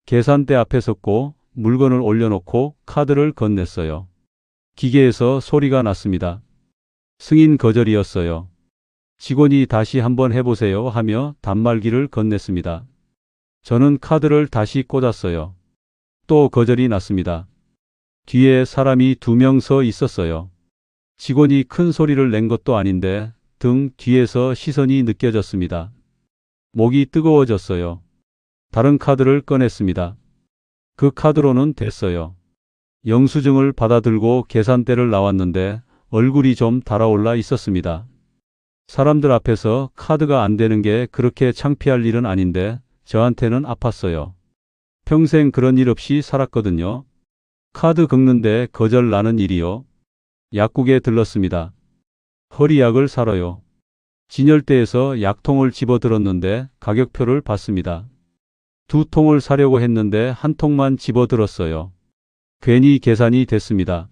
계산대 앞에 섰고 물건을 올려놓고 카드를 건넸어요. 기계에서 소리가 났습니다. 승인 거절이었어요. 직원이 다시 한번 해보세요 하며 단말기를 건넸습니다. 저는 카드를 다시 꽂았어요. 또 거절이 났습니다. 뒤에 사람이 2명 서 있었어요. 직원이 큰 소리를 낸 것도 아닌데 등 뒤에서 시선이 느껴졌습니다. 목이 뜨거워졌어요. 다른 카드를 꺼냈습니다. 그 카드로는 됐어요. 영수증을 받아들고 계산대를 나왔는데 얼굴이 좀 달아올라 있었습니다. 사람들 앞에서 카드가 안 되는 게 그렇게 창피할 일은 아닌데 저한테는 아팠어요. 평생 그런 일 없이 살았거든요. 카드 긁는데 거절 나는 일이요. 약국에 들렀습니다. 허리약을 사러요. 진열대에서 약통을 집어들었는데 가격표를 봤습니다. 2통을 사려고 했는데 1통만 집어들었어요. 괜히 계산이 됐습니다.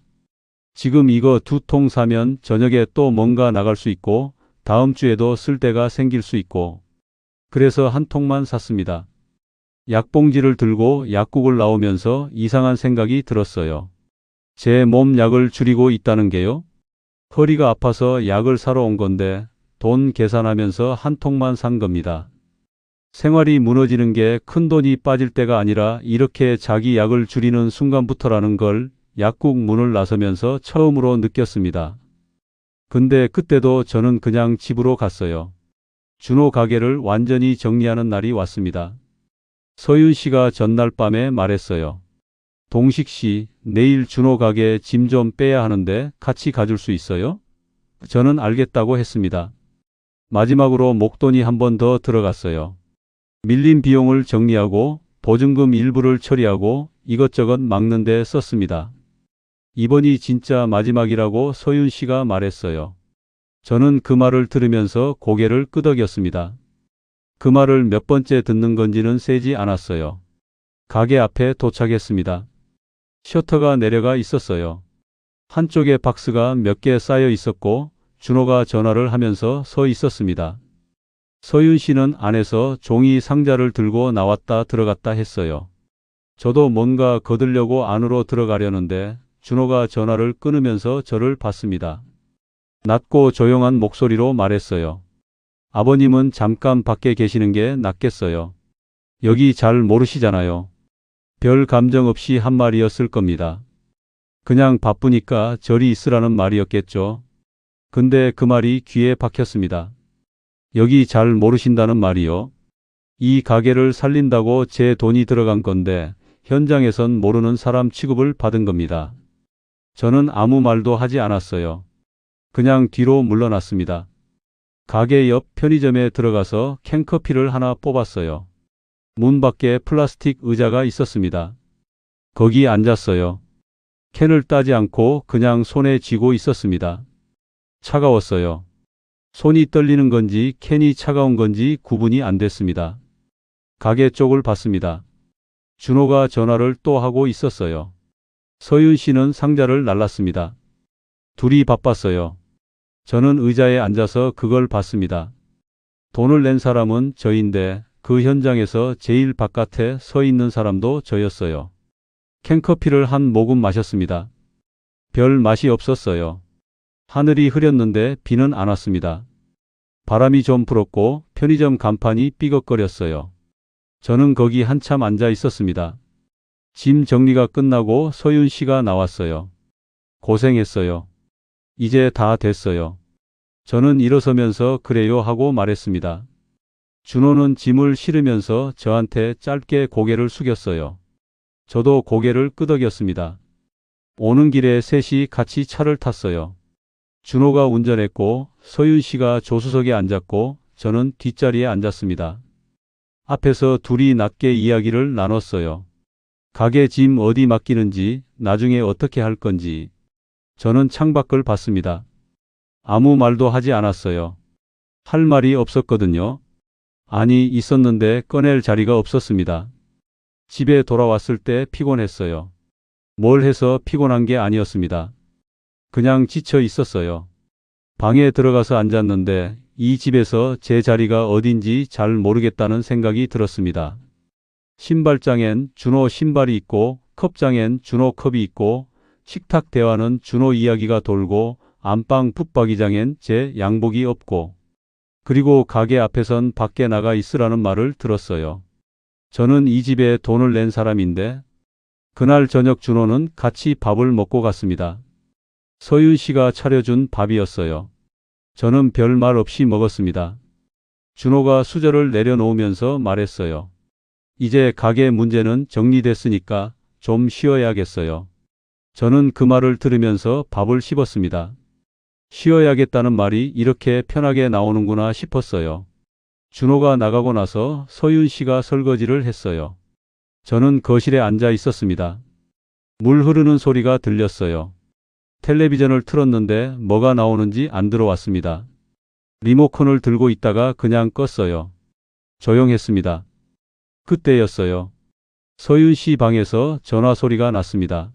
지금 이거 2통 사면 저녁에 또 뭔가 나갈 수 있고 다음 주에도 쓸 데가 생길 수 있고 그래서 1통만 샀습니다. 약봉지를 들고 약국을 나오면서 이상한 생각이 들었어요. 제 몸 약을 줄이고 있다는 게요? 허리가 아파서 약을 사러 온 건데 돈 계산하면서 1통만 산 겁니다. 생활이 무너지는 게 큰돈이 빠질 때가 아니라 이렇게 자기 약을 줄이는 순간부터라는 걸 약국 문을 나서면서 처음으로 느꼈습니다. 근데 그때도 저는 그냥 집으로 갔어요. 준호 가게를 완전히 정리하는 날이 왔습니다. 서윤 씨가 전날 밤에 말했어요. 동식 씨, 내일 준호 가게 짐 좀 빼야 하는데 같이 가줄 수 있어요? 저는 알겠다고 했습니다. 마지막으로 목돈이 한 번 더 들어갔어요. 밀린 비용을 정리하고 보증금 일부를 처리하고 이것저것 막는 데 썼습니다. 이번이 진짜 마지막이라고 서윤 씨가 말했어요. 저는 그 말을 들으면서 고개를 끄덕였습니다. 그 말을 몇 번째 듣는 건지는 세지 않았어요. 가게 앞에 도착했습니다. 셔터가 내려가 있었어요. 한쪽에 박스가 몇 개 쌓여 있었고 준호가 전화를 하면서 서 있었습니다. 서윤 씨는 안에서 종이 상자를 들고 나왔다 들어갔다 했어요. 저도 뭔가 거들려고 안으로 들어가려는데 준호가 전화를 끊으면서 저를 봤습니다. 낮고 조용한 목소리로 말했어요. 아버님은 잠깐 밖에 계시는 게 낫겠어요. 여기 잘 모르시잖아요. 별 감정 없이 한 말이었을 겁니다. 그냥 바쁘니까 저리 있으라는 말이었겠죠. 근데 그 말이 귀에 박혔습니다. 여기 잘 모르신다는 말이요. 이 가게를 살린다고 제 돈이 들어간 건데 현장에선 모르는 사람 취급을 받은 겁니다. 저는 아무 말도 하지 않았어요. 그냥 뒤로 물러났습니다. 가게 옆 편의점에 들어가서 캔커피를 하나 뽑았어요. 문 밖에 플라스틱 의자가 있었습니다. 거기 앉았어요. 캔을 따지 않고 그냥 손에 쥐고 있었습니다. 차가웠어요. 손이 떨리는 건지 캔이 차가운 건지 구분이 안 됐습니다. 가게 쪽을 봤습니다. 준호가 전화를 또 하고 있었어요. 서윤 씨는 상자를 날랐습니다. 둘이 바빴어요. 저는 의자에 앉아서 그걸 봤습니다. 돈을 낸 사람은 저인데 그 현장에서 제일 바깥에 서 있는 사람도 저였어요. 캔커피를 한 모금 마셨습니다. 별 맛이 없었어요. 하늘이 흐렸는데 비는 안 왔습니다. 바람이 좀 불었고 편의점 간판이 삐걱거렸어요. 저는 거기 한참 앉아 있었습니다. 짐 정리가 끝나고 서윤 씨가 나왔어요. 고생했어요. 이제 다 됐어요. 저는 일어서면서 그래요 하고 말했습니다. 준호는 짐을 실으면서 저한테 짧게 고개를 숙였어요. 저도 고개를 끄덕였습니다. 오는 길에 셋이 같이 차를 탔어요. 준호가 운전했고 서윤 씨가 조수석에 앉았고 저는 뒷자리에 앉았습니다. 앞에서 둘이 낮게 이야기를 나눴어요. 가게 짐 어디 맡기는지, 나중에 어떻게 할 건지. 저는 창밖을 봤습니다. 아무 말도 하지 않았어요. 할 말이 없었거든요. 아니, 있었는데 꺼낼 자리가 없었습니다. 집에 돌아왔을 때 피곤했어요. 뭘 해서 피곤한 게 아니었습니다. 그냥 지쳐 있었어요. 방에 들어가서 앉았는데 이 집에서 제 자리가 어딘지 잘 모르겠다는 생각이 들었습니다. 신발장엔 준호 신발이 있고 컵장엔 준호 컵이 있고 식탁 대화는 준호 이야기가 돌고 안방 붙박이장엔 제 양복이 없고 그리고 가게 앞에선 밖에 나가 있으라는 말을 들었어요. 저는 이 집에 돈을 낸 사람인데 그날 저녁 준호는 같이 밥을 먹고 갔습니다. 서윤 씨가 차려준 밥이었어요. 저는 별 말 없이 먹었습니다. 준호가 수저를 내려놓으면서 말했어요. 이제 가게 문제는 정리됐으니까 좀 쉬어야겠어요. 저는 그 말을 들으면서 밥을 씹었습니다. 쉬어야겠다는 말이 이렇게 편하게 나오는구나 싶었어요. 준호가 나가고 나서 서윤 씨가 설거지를 했어요. 저는 거실에 앉아 있었습니다. 물 흐르는 소리가 들렸어요. 텔레비전을 틀었는데 뭐가 나오는지 안 들어왔습니다. 리모컨을 들고 있다가 그냥 껐어요. 조용했습니다. 그때였어요. 서윤 씨 방에서 전화 소리가 났습니다.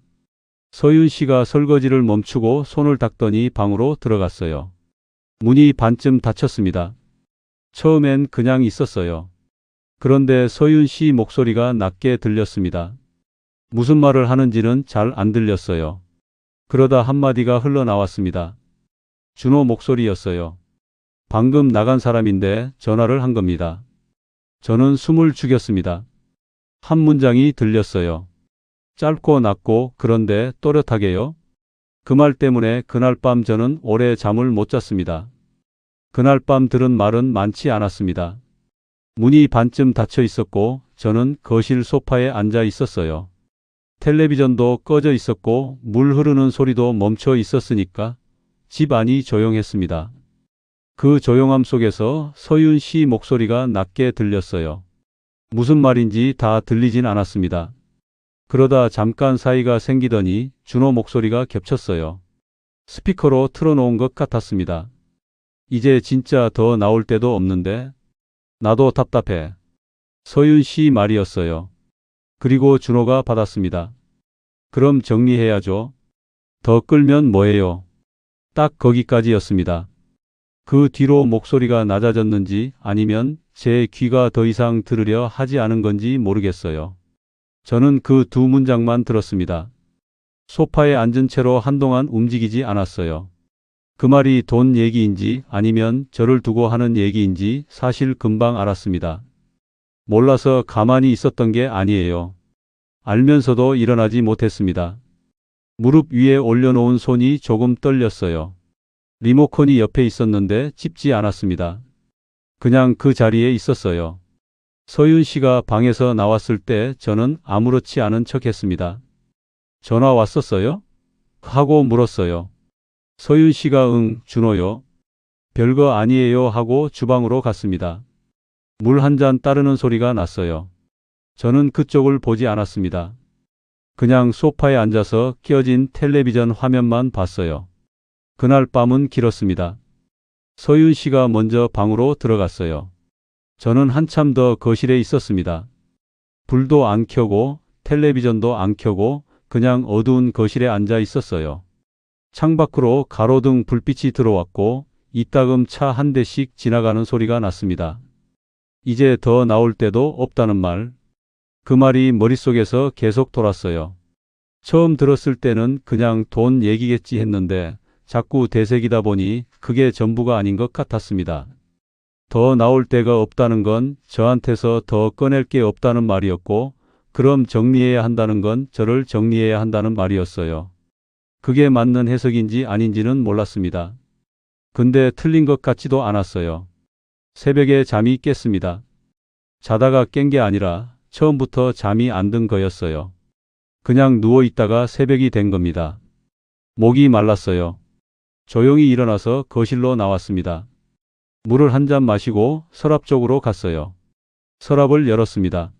서윤 씨가 설거지를 멈추고 손을 닦더니 방으로 들어갔어요. 문이 반쯤 닫혔습니다. 처음엔 그냥 있었어요. 그런데 서윤 씨 목소리가 낮게 들렸습니다. 무슨 말을 하는지는 잘 안 들렸어요. 그러다 한마디가 흘러나왔습니다. 준호 목소리였어요. 방금 나간 사람인데 전화를 한 겁니다. 저는 숨을 죽였습니다. 한 문장이 들렸어요. 짧고 낮고 그런데 또렷하게요. 그 말 때문에 그날 밤 저는 오래 잠을 못 잤습니다. 그날 밤 들은 말은 많지 않았습니다. 문이 반쯤 닫혀 있었고 저는 거실 소파에 앉아 있었어요. 텔레비전도 꺼져 있었고 물 흐르는 소리도 멈춰 있었으니까 집 안이 조용했습니다. 그 조용함 속에서 서윤 씨 목소리가 낮게 들렸어요. 무슨 말인지 다 들리진 않았습니다. 그러다 잠깐 사이가 생기더니 준호 목소리가 겹쳤어요. 스피커로 틀어놓은 것 같았습니다. 이제 진짜 더 나올 데도 없는데 나도 답답해. 서윤 씨 말이었어요. 그리고 준호가 받았습니다. 그럼 정리해야죠. 더 끌면 뭐해요? 딱 거기까지였습니다. 그 뒤로 목소리가 낮아졌는지 아니면 제 귀가 더 이상 들으려 하지 않은 건지 모르겠어요. 저는 그 두 문장만 들었습니다. 소파에 앉은 채로 한동안 움직이지 않았어요. 그 말이 돈 얘기인지 아니면 저를 두고 하는 얘기인지 사실 금방 알았습니다. 몰라서 가만히 있었던 게 아니에요. 알면서도 일어나지 못했습니다. 무릎 위에 올려놓은 손이 조금 떨렸어요. 리모컨이 옆에 있었는데 찝지 않았습니다. 그냥 그 자리에 있었어요. 서윤 씨가 방에서 나왔을 때 저는 아무렇지 않은 척 했습니다. 전화 왔었어요? 하고 물었어요. 서윤 씨가 응, 준호요. 별거 아니에요 하고 주방으로 갔습니다. 물 한 잔 따르는 소리가 났어요. 저는 그쪽을 보지 않았습니다. 그냥 소파에 앉아서 켜진 텔레비전 화면만 봤어요. 그날 밤은 길었습니다. 서윤 씨가 먼저 방으로 들어갔어요. 저는 한참 더 거실에 있었습니다. 불도 안 켜고 텔레비전도 안 켜고 그냥 어두운 거실에 앉아 있었어요. 창밖으로 가로등 불빛이 들어왔고 이따금 차 한 대씩 지나가는 소리가 났습니다. 이제 더 나올 데도 없다는 말. 그 말이 머릿속에서 계속 돌았어요. 처음 들었을 때는 그냥 돈 얘기겠지 했는데 자꾸 되새기다 보니 그게 전부가 아닌 것 같았습니다. 더 나올 데가 없다는 건 저한테서 더 꺼낼 게 없다는 말이었고 그럼 정리해야 한다는 건 저를 정리해야 한다는 말이었어요. 그게 맞는 해석인지 아닌지는 몰랐습니다. 근데 틀린 것 같지도 않았어요. 새벽에 잠이 깼습니다. 자다가 깬 게 아니라 처음부터 잠이 안 든 거였어요. 그냥 누워 있다가 새벽이 된 겁니다. 목이 말랐어요. 조용히 일어나서 거실로 나왔습니다. 물을 한 잔 마시고 서랍 쪽으로 갔어요. 서랍을 열었습니다.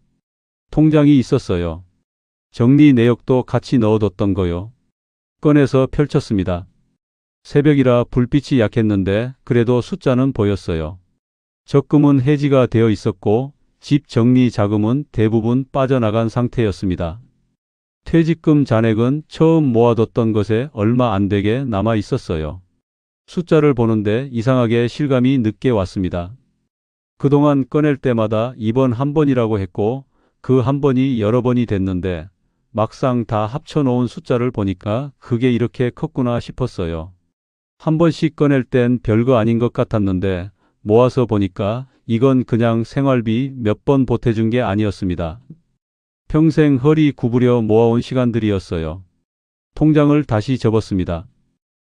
통장이 있었어요. 정리 내역도 같이 넣어뒀던 거요. 꺼내서 펼쳤습니다. 새벽이라 불빛이 약했는데 그래도 숫자는 보였어요. 적금은 해지가 되어 있었고 집 정리 자금은 대부분 빠져나간 상태였습니다. 퇴직금 잔액은 처음 모아뒀던 것에 얼마 안 되게 남아 있었어요. 숫자를 보는데 이상하게 실감이 늦게 왔습니다. 그동안 꺼낼 때마다 이번 한 번이라고 했고 그 한 번이 여러 번이 됐는데 막상 다 합쳐놓은 숫자를 보니까 그게 이렇게 컸구나 싶었어요. 한 번씩 꺼낼 땐 별거 아닌 것 같았는데 모아서 보니까 이건 그냥 생활비 몇 번 보태준 게 아니었습니다. 평생 허리 구부려 모아온 시간들이었어요. 통장을 다시 접었습니다.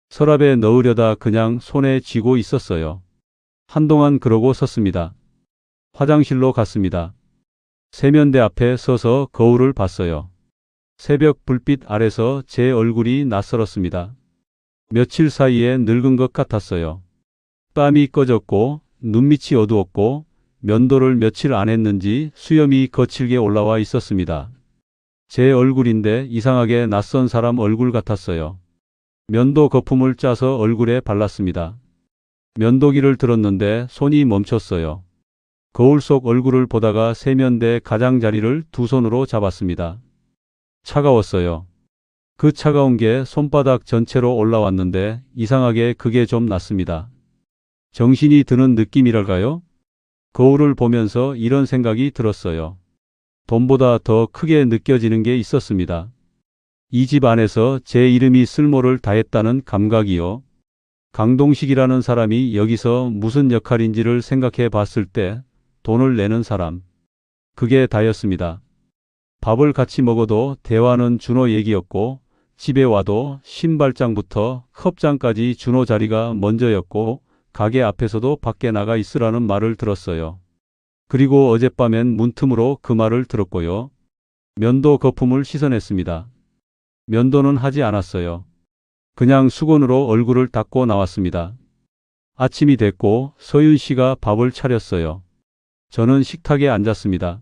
서랍에 넣으려다 그냥 손에 쥐고 있었어요. 한동안 그러고 섰습니다. 화장실로 갔습니다. 세면대 앞에 서서 거울을 봤어요. 새벽 불빛 아래서 제 얼굴이 낯설었습니다. 며칠 사이에 늙은 것 같았어요. 땀이 꺼졌고 눈밑이 어두웠고 면도를 며칠 안 했는지 수염이 거칠게 올라와 있었습니다. 제 얼굴인데 이상하게 낯선 사람 얼굴 같았어요. 면도 거품을 짜서 얼굴에 발랐습니다. 면도기를 들었는데 손이 멈췄어요. 거울 속 얼굴을 보다가 세면대 가장자리를 두 손으로 잡았습니다. 차가웠어요. 그 차가운 게 손바닥 전체로 올라왔는데 이상하게 그게 좀 났습니다. 정신이 드는 느낌이랄까요? 거울을 보면서 이런 생각이 들었어요. 돈보다 더 크게 느껴지는 게 있었습니다. 이 집 안에서 제 이름이 쓸모를 다했다는 감각이요. 강동식이라는 사람이 여기서 무슨 역할인지를 생각해 봤을 때 돈을 내는 사람. 그게 다였습니다. 밥을 같이 먹어도 대화는 준호 얘기였고 집에 와도 신발장부터 컵장까지 준호 자리가 먼저였고 가게 앞에서도 밖에 나가 있으라는 말을 들었어요. 그리고 어젯밤엔 문틈으로 그 말을 들었고요. 면도 거품을 씻어냈습니다. 면도는 하지 않았어요. 그냥 수건으로 얼굴을 닦고 나왔습니다. 아침이 됐고 서윤 씨가 밥을 차렸어요. 저는 식탁에 앉았습니다.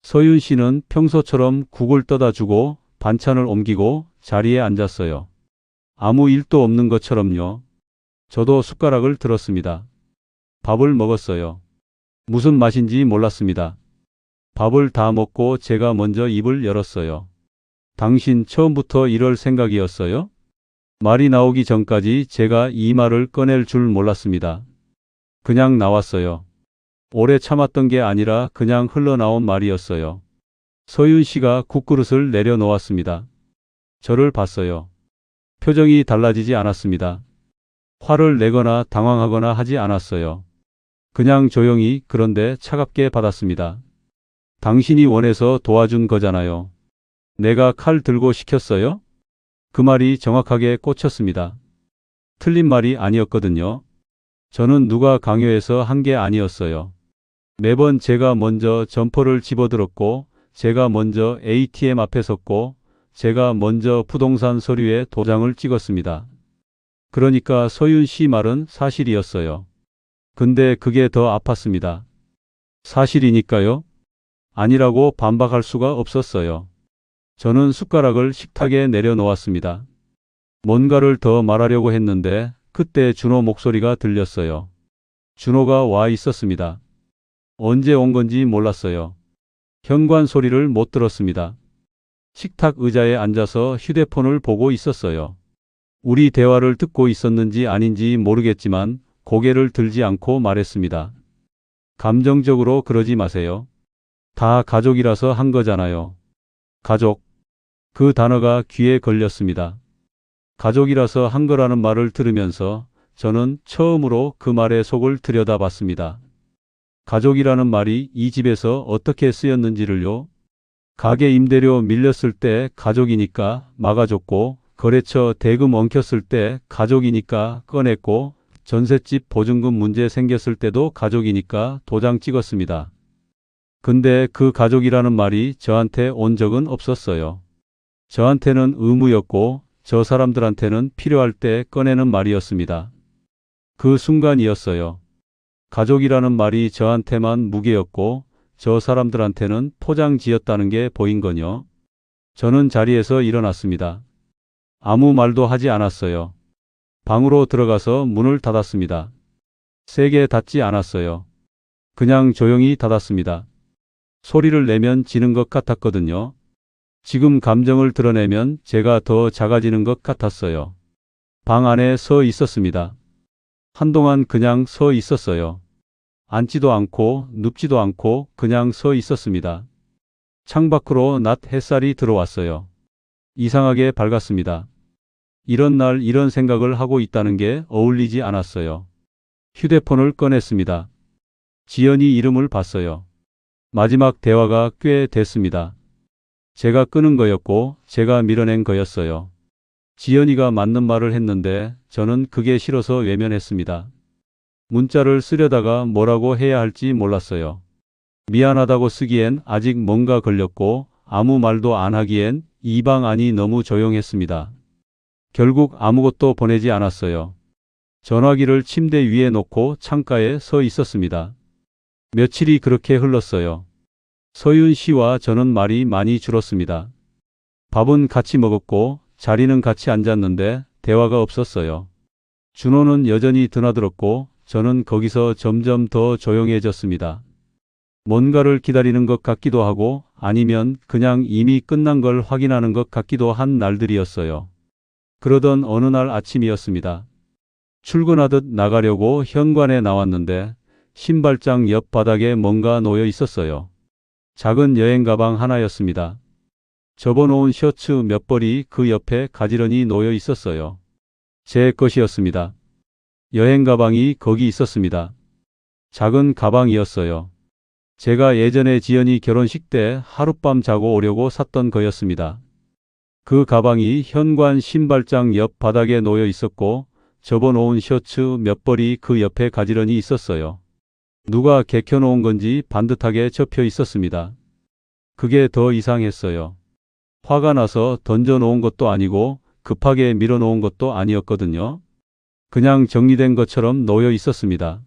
서윤 씨는 평소처럼 국을 떠다 주고 반찬을 옮기고 자리에 앉았어요. 아무 일도 없는 것처럼요. 저도 숟가락을 들었습니다. 밥을 먹었어요. 무슨 맛인지 몰랐습니다. 밥을 다 먹고 제가 먼저 입을 열었어요. 당신 처음부터 이럴 생각이었어요? 말이 나오기 전까지 제가 이 말을 꺼낼 줄 몰랐습니다. 그냥 나왔어요. 오래 참았던 게 아니라 그냥 흘러나온 말이었어요. 서윤 씨가 국그릇을 내려놓았습니다. 저를 봤어요. 표정이 달라지지 않았습니다. 화를 내거나 당황하거나 하지 않았어요. 그냥 조용히 그런데 차갑게 받았습니다. 당신이 원해서 도와준 거잖아요. 내가 칼 들고 시켰어요? 그 말이 정확하게 꽂혔습니다. 틀린 말이 아니었거든요. 저는 누가 강요해서 한 게 아니었어요. 매번 제가 먼저 점퍼를 집어들었고, 제가 먼저 ATM 앞에 섰고, 제가 먼저 부동산 서류에 도장을 찍었습니다. 그러니까 서윤 씨 말은 사실이었어요. 근데 그게 더 아팠습니다. 사실이니까요? 아니라고 반박할 수가 없었어요. 저는 숟가락을 식탁에 내려놓았습니다. 뭔가를 더 말하려고 했는데 그때 준호 목소리가 들렸어요. 준호가 와 있었습니다. 언제 온 건지 몰랐어요. 현관 소리를 못 들었습니다. 식탁 의자에 앉아서 휴대폰을 보고 있었어요. 우리 대화를 듣고 있었는지 아닌지 모르겠지만 고개를 들지 않고 말했습니다. 감정적으로 그러지 마세요. 다 가족이라서 한 거잖아요. 가족. 그 단어가 귀에 걸렸습니다. 가족이라서 한 거라는 말을 들으면서 저는 처음으로 그 말의 속을 들여다봤습니다. 가족이라는 말이 이 집에서 어떻게 쓰였는지를요. 가게 임대료 밀렸을 때 가족이니까 막아줬고, 거래처 대금 엉켰을 때 가족이니까 꺼냈고, 전셋집 보증금 문제 생겼을 때도 가족이니까 도장 찍었습니다. 근데 그 가족이라는 말이 저한테 온 적은 없었어요. 저한테는 의무였고 저 사람들한테는 필요할 때 꺼내는 말이었습니다. 그 순간이었어요. 가족이라는 말이 저한테만 무게였고 저 사람들한테는 포장지였다는 게 보인 거요. 저는 자리에서 일어났습니다. 아무 말도 하지 않았어요. 방으로 들어가서 문을 닫았습니다. 세게 닫지 않았어요. 그냥 조용히 닫았습니다. 소리를 내면 지는 것 같았거든요. 지금 감정을 드러내면 제가 더 작아지는 것 같았어요. 방 안에 서 있었습니다. 한동안 그냥 서 있었어요. 앉지도 않고 눕지도 않고 그냥 서 있었습니다. 창밖으로 낮 햇살이 들어왔어요. 이상하게 밝았습니다. 이런 날 이런 생각을 하고 있다는 게 어울리지 않았어요. 휴대폰을 꺼냈습니다. 지연이 이름을 봤어요. 마지막 대화가 꽤 됐습니다. 제가 끄는 거였고 제가 밀어낸 거였어요. 지연이가 맞는 말을 했는데 저는 그게 싫어서 외면했습니다. 문자를 쓰려다가 뭐라고 해야 할지 몰랐어요. 미안하다고 쓰기엔 아직 뭔가 걸렸고 아무 말도 안 하기엔 이 방 안이 너무 조용했습니다. 결국 아무것도 보내지 않았어요. 전화기를 침대 위에 놓고 창가에 서 있었습니다. 며칠이 그렇게 흘렀어요. 서윤 씨와 저는 말이 많이 줄었습니다. 밥은 같이 먹었고 자리는 같이 앉았는데 대화가 없었어요. 준호는 여전히 드나들었고 저는 거기서 점점 더 조용해졌습니다. 뭔가를 기다리는 것 같기도 하고 아니면 그냥 이미 끝난 걸 확인하는 것 같기도 한 날들이었어요. 그러던 어느 날 아침이었습니다. 출근하듯 나가려고 현관에 나왔는데 신발장 옆 바닥에 뭔가 놓여 있었어요. 작은 여행 가방 하나였습니다. 접어놓은 셔츠 몇 벌이 그 옆에 가지런히 놓여 있었어요. 제 것이었습니다. 여행 가방이 거기 있었습니다. 작은 가방이었어요. 제가 예전에 지연이 결혼식 때 하룻밤 자고 오려고 샀던 거였습니다. 그 가방이 현관 신발장 옆 바닥에 놓여 있었고 접어놓은 셔츠 몇 벌이 그 옆에 가지런히 있었어요. 누가 개켜놓은 건지 반듯하게 접혀 있었습니다. 그게 더 이상했어요. 화가 나서 던져놓은 것도 아니고 급하게 밀어놓은 것도 아니었거든요. 그냥 정리된 것처럼 놓여 있었습니다.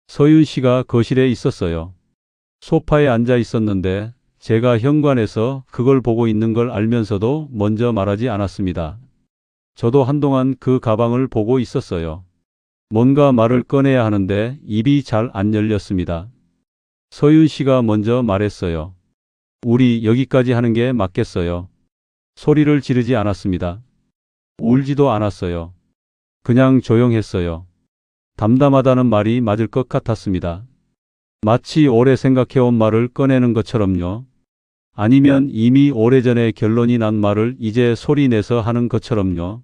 서윤 씨가 거실에 있었어요. 소파에 앉아 있었는데 제가 현관에서 그걸 보고 있는 걸 알면서도 먼저 말하지 않았습니다. 저도 한동안 그 가방을 보고 있었어요. 뭔가 말을 꺼내야 하는데 입이 잘 안 열렸습니다. 서윤 씨가 먼저 말했어요. 우리 여기까지 하는 게 맞겠어요. 소리를 지르지 않았습니다. 울지도 않았어요. 그냥 조용했어요. 담담하다는 말이 맞을 것 같았습니다. 마치 오래 생각해온 말을 꺼내는 것처럼요. 아니면 이미 오래전에 결론이 난 말을 이제 소리내서 하는 것처럼요.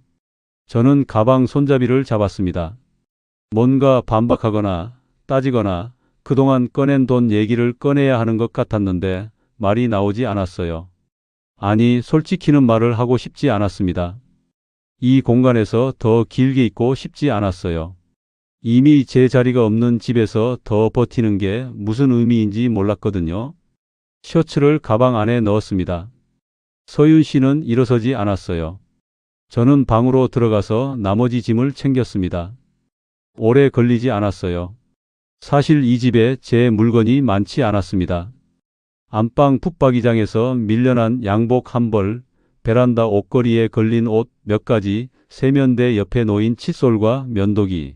저는 가방 손잡이를 잡았습니다. 뭔가 반박하거나 따지거나 그동안 꺼낸 돈 얘기를 꺼내야 하는 것 같았는데 말이 나오지 않았어요. 아니, 솔직히는 말을 하고 싶지 않았습니다. 이 공간에서 더 길게 있고 싶지 않았어요. 이미 제 자리가 없는 집에서 더 버티는 게 무슨 의미인지 몰랐거든요. 셔츠를 가방 안에 넣었습니다. 서윤 씨는 일어서지 않았어요. 저는 방으로 들어가서 나머지 짐을 챙겼습니다. 오래 걸리지 않았어요. 사실 이 집에 제 물건이 많지 않았습니다. 안방 붙박이장에서 밀려난 양복 한 벌, 베란다 옷걸이에 걸린 옷 몇 가지, 세면대 옆에 놓인 칫솔과 면도기.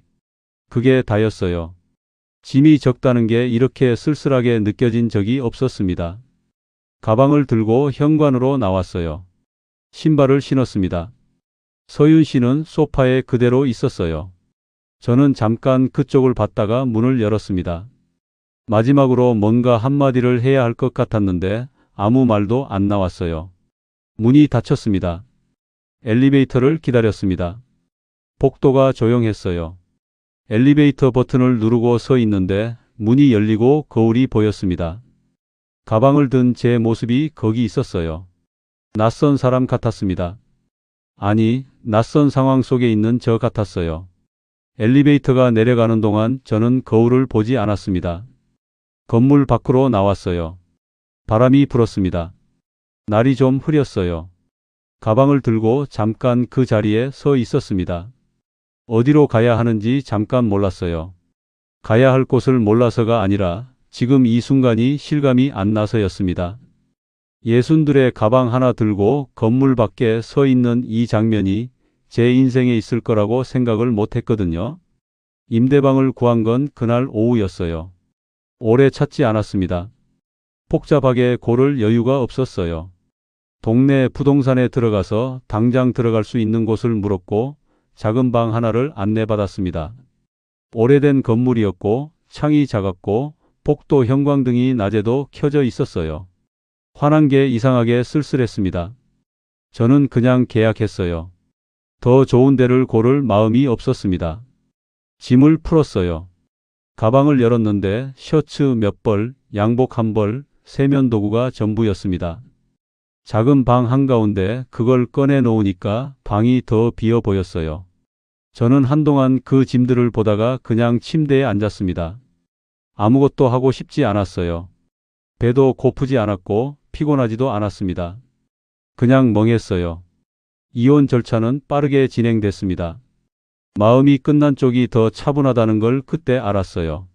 그게 다였어요. 짐이 적다는 게 이렇게 쓸쓸하게 느껴진 적이 없었습니다. 가방을 들고 현관으로 나왔어요. 신발을 신었습니다. 서윤 씨는 소파에 그대로 있었어요. 저는 잠깐 그쪽을 봤다가 문을 열었습니다. 마지막으로 뭔가 한마디를 해야 할 것 같았는데 아무 말도 안 나왔어요. 문이 닫혔습니다. 엘리베이터를 기다렸습니다. 복도가 조용했어요. 엘리베이터 버튼을 누르고 서 있는데 문이 열리고 거울이 보였습니다. 가방을 든 제 모습이 거기 있었어요. 낯선 사람 같았습니다. 아니, 낯선 상황 속에 있는 저 같았어요. 엘리베이터가 내려가는 동안 저는 거울을 보지 않았습니다. 건물 밖으로 나왔어요. 바람이 불었습니다. 날이 좀 흐렸어요. 가방을 들고 잠깐 그 자리에 서 있었습니다. 어디로 가야 하는지 잠깐 몰랐어요. 가야 할 곳을 몰라서가 아니라 지금 이 순간이 실감이 안 나서였습니다. 예순들의 가방 하나 들고 건물 밖에 서 있는 이 장면이 제 인생에 있을 거라고 생각을 못 했거든요. 임대방을 구한 건 그날 오후였어요. 오래 찾지 않았습니다. 복잡하게 고를 여유가 없었어요. 동네 부동산에 들어가서 당장 들어갈 수 있는 곳을 물었고 작은 방 하나를 안내받았습니다. 오래된 건물이었고 창이 작았고 복도 형광등이 낮에도 켜져 있었어요. 화난 게 이상하게 쓸쓸했습니다. 저는 그냥 계약했어요. 더 좋은 데를 고를 마음이 없었습니다. 짐을 풀었어요. 가방을 열었는데 셔츠 몇 벌, 양복 한 벌, 세면도구가 전부였습니다. 작은 방 한가운데 그걸 꺼내 놓으니까 방이 더 비어 보였어요. 저는 한동안 그 짐들을 보다가 그냥 침대에 앉았습니다. 아무것도 하고 싶지 않았어요. 배도 고프지 않았고 피곤하지도 않았습니다. 그냥 멍했어요. 이혼 절차는 빠르게 진행됐습니다. 마음이 끝난 쪽이 더 차분하다는 걸 그때 알았어요.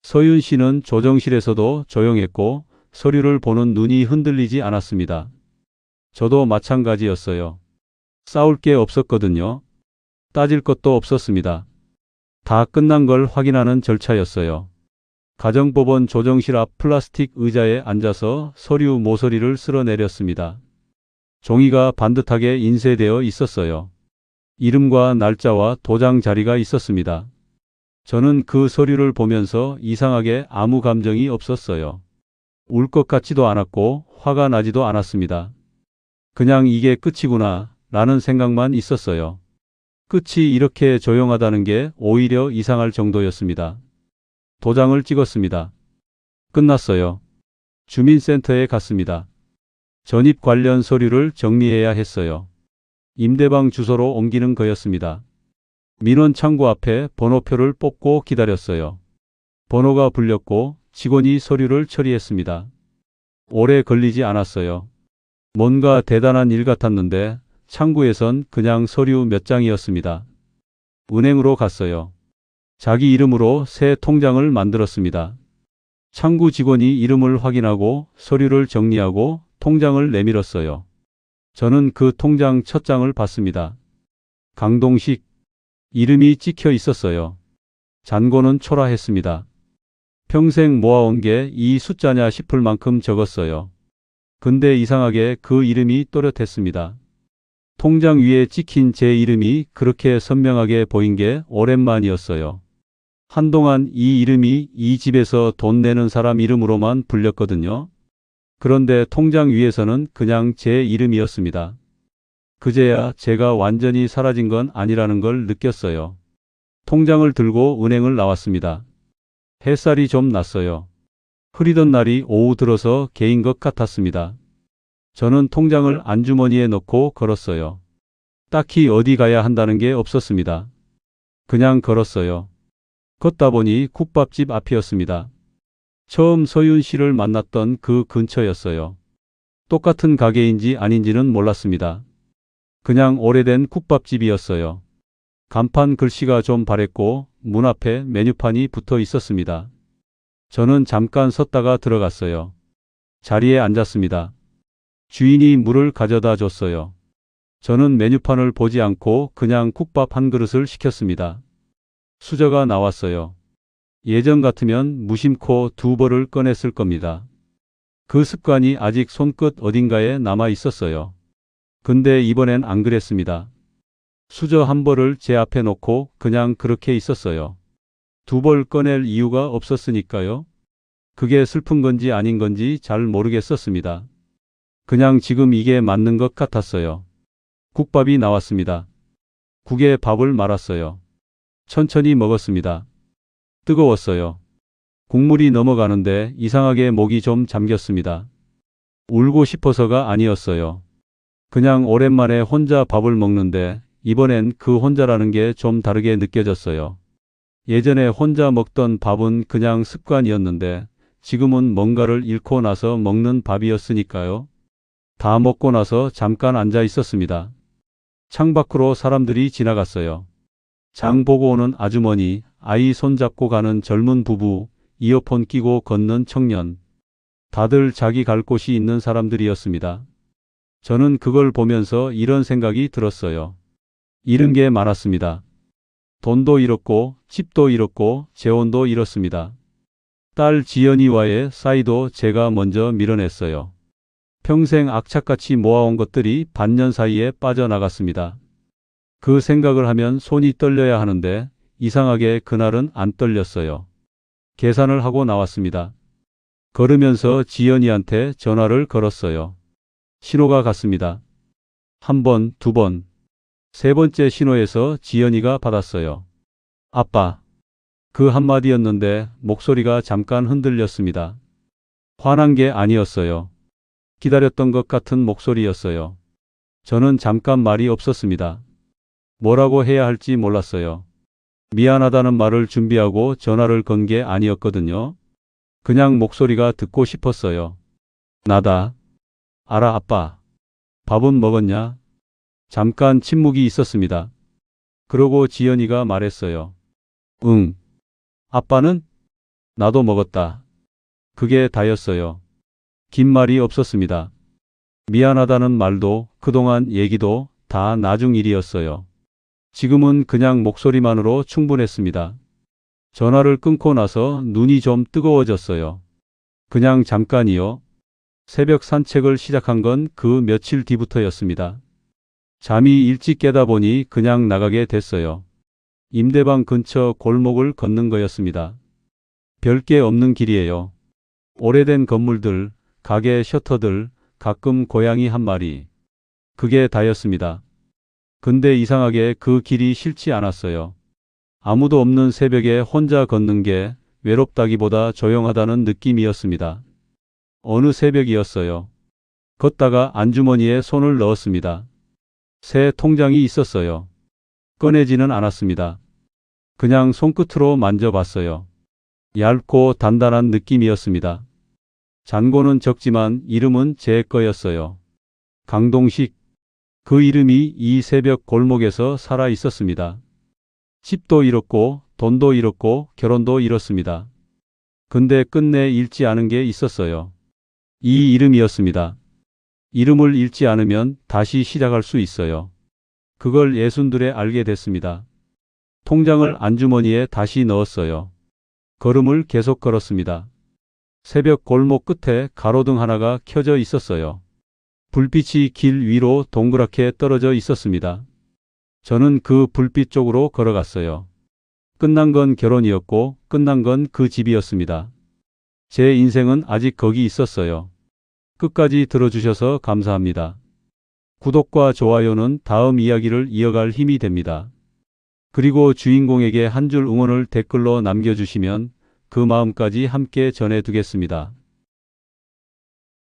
서윤 씨는 조정실에서도 조용했고 서류를 보는 눈이 흔들리지 않았습니다. 저도 마찬가지였어요. 싸울 게 없었거든요. 따질 것도 없었습니다. 다 끝난 걸 확인하는 절차였어요. 가정법원 조정실 앞 플라스틱 의자에 앉아서 서류 모서리를 쓸어내렸습니다. 종이가 반듯하게 인쇄되어 있었어요. 이름과 날짜와 도장 자리가 있었습니다. 저는 그 서류를 보면서 이상하게 아무 감정이 없었어요. 울 것 같지도 않았고 화가 나지도 않았습니다. 그냥 이게 끝이구나 라는 생각만 있었어요. 끝이 이렇게 조용하다는 게 오히려 이상할 정도였습니다. 도장을 찍었습니다. 끝났어요. 주민센터에 갔습니다. 전입 관련 서류를 정리해야 했어요. 임대방 주소로 옮기는 거였습니다. 민원 창구 앞에 번호표를 뽑고 기다렸어요. 번호가 불렸고 직원이 서류를 처리했습니다. 오래 걸리지 않았어요. 뭔가 대단한 일 같았는데 창구에선 그냥 서류 몇 장이었습니다. 은행으로 갔어요. 자기 이름으로 새 통장을 만들었습니다. 창구 직원이 이름을 확인하고 서류를 정리하고 통장을 내밀었어요. 저는 그 통장 첫 장을 봤습니다. 강동식 이름이 찍혀 있었어요. 잔고는 초라했습니다. 평생 모아온 게 이 숫자냐 싶을 만큼 적었어요. 근데 이상하게 그 이름이 또렷했습니다. 통장 위에 찍힌 제 이름이 그렇게 선명하게 보인 게 오랜만이었어요. 한동안 이 이름이 이 집에서 돈 내는 사람 이름으로만 불렸거든요. 그런데 통장 위에서는 그냥 제 이름이었습니다. 그제야 제가 완전히 사라진 건 아니라는 걸 느꼈어요. 통장을 들고 은행을 나왔습니다. 햇살이 좀 났어요. 흐리던 날이 오후 들어서 개인 것 같았습니다. 저는 통장을 안주머니에 넣고 걸었어요. 딱히 어디 가야 한다는 게 없었습니다. 그냥 걸었어요. 걷다 보니 국밥집 앞이었습니다. 처음 서윤 씨를 만났던 그 근처였어요. 똑같은 가게인지 아닌지는 몰랐습니다. 그냥 오래된 국밥집이었어요. 간판 글씨가 좀 바랬고 문 앞에 메뉴판이 붙어 있었습니다. 저는 잠깐 섰다가 들어갔어요. 자리에 앉았습니다. 주인이 물을 가져다 줬어요. 저는 메뉴판을 보지 않고 그냥 국밥 한 그릇을 시켰습니다. 수저가 나왔어요. 예전 같으면 무심코 두 벌을 꺼냈을 겁니다. 그 습관이 아직 손끝 어딘가에 남아 있었어요. 근데 이번엔 안 그랬습니다. 수저 한 벌을 제 앞에 놓고 그냥 그렇게 있었어요. 두 벌 꺼낼 이유가 없었으니까요. 그게 슬픈 건지 아닌 건지 잘 모르겠었습니다. 그냥 지금 이게 맞는 것 같았어요. 국밥이 나왔습니다. 국에 밥을 말았어요. 천천히 먹었습니다. 뜨거웠어요. 국물이 넘어가는데 이상하게 목이 좀 잠겼습니다. 울고 싶어서가 아니었어요. 그냥 오랜만에 혼자 밥을 먹는데 이번엔 그 혼자라는 게 좀 다르게 느껴졌어요. 예전에 혼자 먹던 밥은 그냥 습관이었는데 지금은 뭔가를 잃고 나서 먹는 밥이었으니까요. 다 먹고 나서 잠깐 앉아 있었습니다. 창밖으로 사람들이 지나갔어요. 장 보고 오는 아주머니, 아이 손잡고 가는 젊은 부부, 이어폰 끼고 걷는 청년. 다들 자기 갈 곳이 있는 사람들이었습니다. 저는 그걸 보면서 이런 생각이 들었어요. 잃은 게 많았습니다. 돈도 잃었고, 집도 잃었고, 재혼도 잃었습니다. 딸 지연이와의 사이도 제가 먼저 밀어냈어요. 평생 악착같이 모아온 것들이 반년 사이에 빠져나갔습니다. 그 생각을 하면 손이 떨려야 하는데 이상하게 그날은 안 떨렸어요. 계산을 하고 나왔습니다. 걸으면서 지연이한테 전화를 걸었어요. 신호가 갔습니다. 한 번, 두 번, 세 번째 신호에서 지연이가 받았어요. 아빠. 그 한마디였는데 목소리가 잠깐 흔들렸습니다. 화난 게 아니었어요. 기다렸던 것 같은 목소리였어요. 저는 잠깐 말이 없었습니다. 뭐라고 해야 할지 몰랐어요. 미안하다는 말을 준비하고 전화를 건 게 아니었거든요. 그냥 목소리가 듣고 싶었어요. 나다. 알아, 아빠. 밥은 먹었냐? 잠깐 침묵이 있었습니다. 그러고 지연이가 말했어요. 응. 아빠는? 나도 먹었다. 그게 다였어요. 긴 말이 없었습니다. 미안하다는 말도 그동안 얘기도 다 나중 일이었어요. 지금은 그냥 목소리만으로 충분했습니다. 전화를 끊고 나서 눈이 좀 뜨거워졌어요. 그냥 잠깐이요. 새벽 산책을 시작한 건 그 며칠 뒤부터였습니다. 잠이 일찍 깨다 보니 그냥 나가게 됐어요. 임대방 근처 골목을 걷는 거였습니다. 별게 없는 길이에요. 오래된 건물들, 가게 셔터들, 가끔 고양이 한 마리. 그게 다였습니다. 근데 이상하게 그 길이 싫지 않았어요. 아무도 없는 새벽에 혼자 걷는 게 외롭다기보다 조용하다는 느낌이었습니다. 어느 새벽이었어요. 걷다가 안주머니에 손을 넣었습니다. 새 통장이 있었어요. 꺼내지는 않았습니다. 그냥 손끝으로 만져봤어요. 얇고 단단한 느낌이었습니다. 잔고는 적지만 이름은 제 거였어요. 강동식. 그 이름이 이 새벽 골목에서 살아 있었습니다. 집도 잃었고 돈도 잃었고 결혼도 잃었습니다. 근데 끝내 잃지 않은 게 있었어요. 이 이름이었습니다. 이름을 잃지 않으면 다시 시작할 수 있어요. 그걸 예순들에 알게 됐습니다. 통장을 안주머니에 다시 넣었어요. 걸음을 계속 걸었습니다. 새벽 골목 끝에 가로등 하나가 켜져 있었어요. 불빛이 길 위로 동그랗게 떨어져 있었습니다. 저는 그 불빛 쪽으로 걸어갔어요. 끝난 건 결혼이었고 끝난 건 그 집이었습니다. 제 인생은 아직 거기 있었어요. 끝까지 들어주셔서 감사합니다. 구독과 좋아요는 다음 이야기를 이어갈 힘이 됩니다. 그리고 주인공에게 한 줄 응원을 댓글로 남겨주시면 그 마음까지 함께 전해두겠습니다.